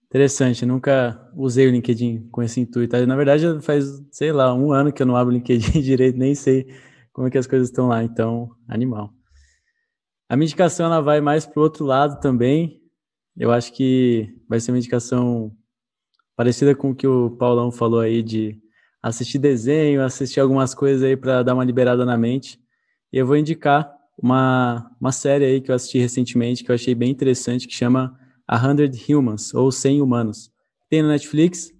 Interessante, eu nunca usei o LinkedIn com esse intuito. Na verdade, faz, sei lá, 1 ano que eu não abro o LinkedIn direito, nem sei como é que as coisas estão lá, então, animal. A minha indicação, ela vai mais pro outro lado também. Eu acho que vai ser uma indicação parecida com o que o Paulão falou aí, de assistir desenho, assistir algumas coisas aí para dar uma liberada na mente. E eu vou indicar uma série aí que eu assisti recentemente, que eu achei bem interessante, que chama 100 Humans, ou 100 Humanos. Tem no Netflix,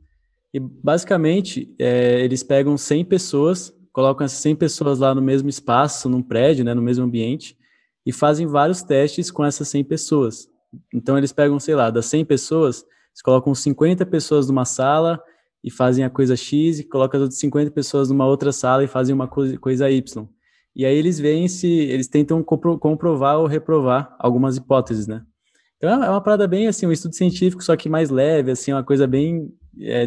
e basicamente eles pegam 100 pessoas, colocam essas 100 pessoas lá no mesmo espaço, num prédio, né, no mesmo ambiente, e fazem vários testes com essas 100 pessoas. Então eles pegam, sei lá, das 100 pessoas, eles colocam 50 pessoas numa sala e fazem a coisa X, e colocam as outras 50 pessoas numa outra sala e fazem uma coisa Y. E aí eles veem se eles tentam comprovar ou reprovar algumas hipóteses, né? Então é uma parada bem assim, um estudo científico, só que mais leve, assim, uma coisa bem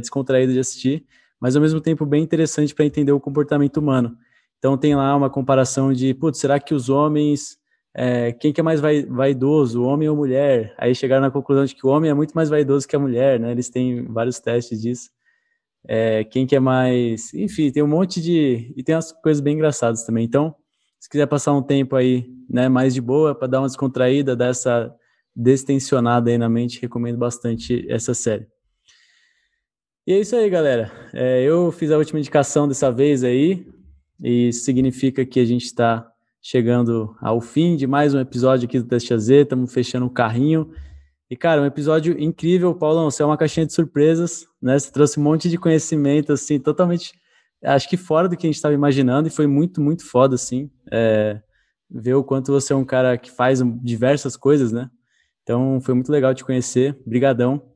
descontraída de assistir, mas ao mesmo tempo bem interessante para entender o comportamento humano. Então tem lá uma comparação de, putz, será que os homens, quem que é mais vaidoso, o homem ou a mulher? Aí chegaram na conclusão de que o homem é muito mais vaidoso que a mulher, né? Eles têm vários testes disso. Quem que é mais... Enfim, tem um monte de... E tem umas coisas bem engraçadas também. Então, se quiser passar um tempo aí, né, mais de boa, para dar uma descontraída, dar essa destensionada aí na mente, recomendo bastante essa série. E é isso aí, galera. Eu fiz a última indicação dessa vez aí, e isso significa que a gente está chegando ao fim de mais um episódio aqui do Teste AZ, estamos fechando o carrinho, E, cara, um episódio incrível, Paulão. Você é uma caixinha de surpresas, né? Você trouxe um monte de conhecimento, assim, totalmente, acho que fora do que a gente estava imaginando, e foi muito, muito foda, assim, ver o quanto você é um cara que faz diversas coisas, né? Então, foi muito legal te conhecer. Brigadão.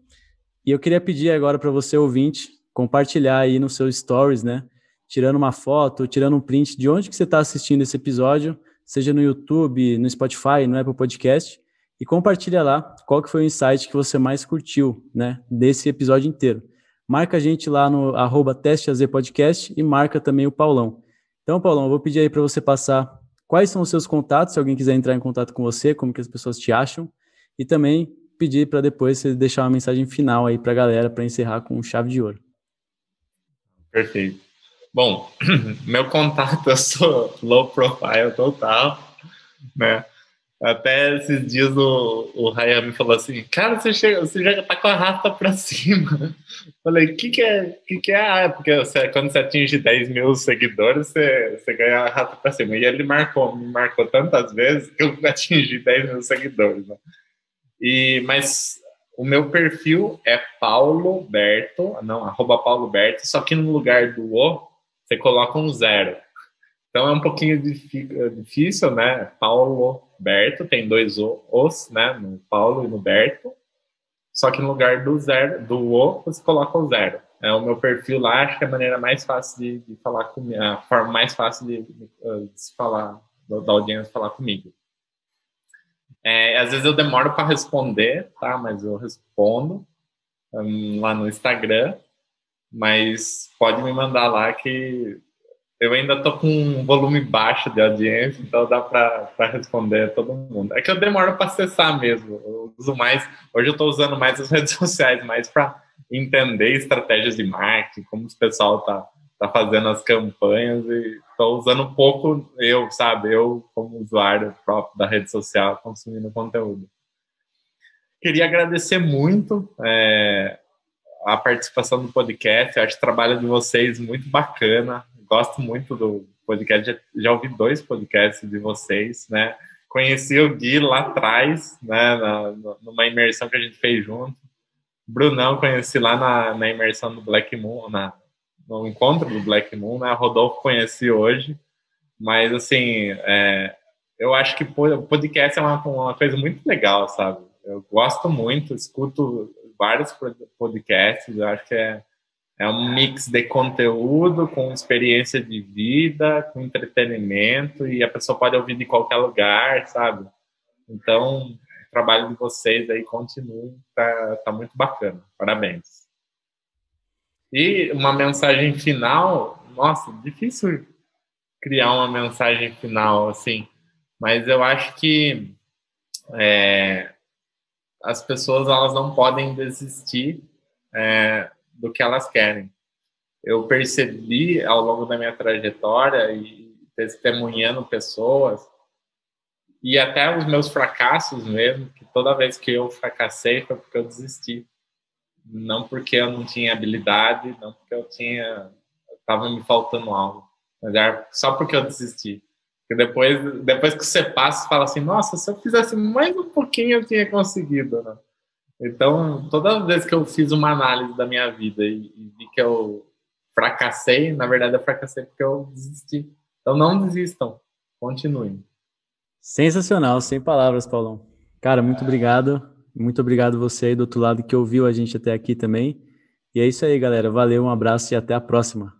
E eu queria pedir agora para você, ouvinte, compartilhar aí nos seus stories, né? Tirando uma foto, tirando um print de onde que você está assistindo esse episódio, seja no YouTube, no Spotify, no Apple Podcast, e compartilha lá qual que foi o insight que você mais curtiu, né, desse episódio inteiro. Marca a gente lá no @TesteAZPodcast e marca também o Paulão. Então, Paulão, eu vou pedir aí para você passar quais são os seus contatos, se alguém quiser entrar em contato com você, como que as pessoas te acham, e também pedir para depois você deixar uma mensagem final aí para a galera, para encerrar com chave de ouro. Perfeito. Bom, meu contato, eu sou low profile total, né? Até esses dias o Ryan me falou assim, cara, você já tá com a rasta pra cima. Falei, o que é? Ah, porque quando você atinge 10 mil seguidores, você ganha a rasta pra cima. E ele me marcou tantas vezes que eu atingi 10 mil seguidores, né? Mas o meu perfil é Paulo Berto, não, @Paulo Berto, só que no lugar do O, você coloca um 0. Então é um pouquinho difícil, né? Paulo Berto, tem 2 Os, né? No Paulo e no Berto. Só que no lugar do 0, do O, você coloca o 0. É o meu perfil lá, acho que é a maneira mais fácil de falar comigo, a forma mais fácil de falar, da audiência falar comigo. Às vezes eu demoro para responder, tá? Mas eu respondo lá no Instagram. Mas pode me mandar lá que eu ainda tô com um volume baixo de audiência, então dá para responder todo mundo. É que eu demoro para acessar mesmo. Eu uso mais. Hoje eu estou usando mais as redes sociais, mais para entender estratégias de marketing, como o pessoal tá fazendo as campanhas, e estou usando um pouco eu como usuário próprio da rede social, consumindo conteúdo. Queria agradecer muito a participação do podcast. Eu acho o trabalho de vocês muito bacana. Gosto muito do podcast. Já ouvi 2 podcasts de vocês, né? Conheci o Gui lá atrás, né? Numa imersão que a gente fez junto. Brunão conheci lá na imersão do Black Moon, no encontro do Black Moon, né? Rodolfo conheci hoje. Mas, assim, eu acho que o podcast é uma coisa muito legal, sabe? Eu gosto muito, escuto vários podcasts. Eu acho que é um mix de conteúdo com experiência de vida, com entretenimento, e a pessoa pode ouvir de qualquer lugar, sabe? Então, o trabalho de vocês aí continua, tá muito bacana. Parabéns. E uma mensagem final, nossa, difícil criar uma mensagem final, assim, mas eu acho que as pessoas, elas não podem desistir do que elas querem. Eu percebi ao longo da minha trajetória e testemunhando pessoas, e até os meus fracassos mesmo, que toda vez que eu fracassei foi porque eu desisti. Não porque eu não tinha habilidade, não porque estava me faltando algo, mas era só porque eu desisti. Porque depois que você passa, você fala assim, nossa, se eu fizesse mais um pouquinho eu tinha conseguido, né? Então, toda vez que eu fiz uma análise da minha vida e vi que eu fracassei, na verdade eu fracassei porque eu desisti. Então, não desistam, continuem. Sensacional, sem palavras, Paulão. Cara, muito obrigado. Muito obrigado você aí do outro lado que ouviu a gente até aqui também. E é isso aí, galera. Valeu, um abraço e até a próxima.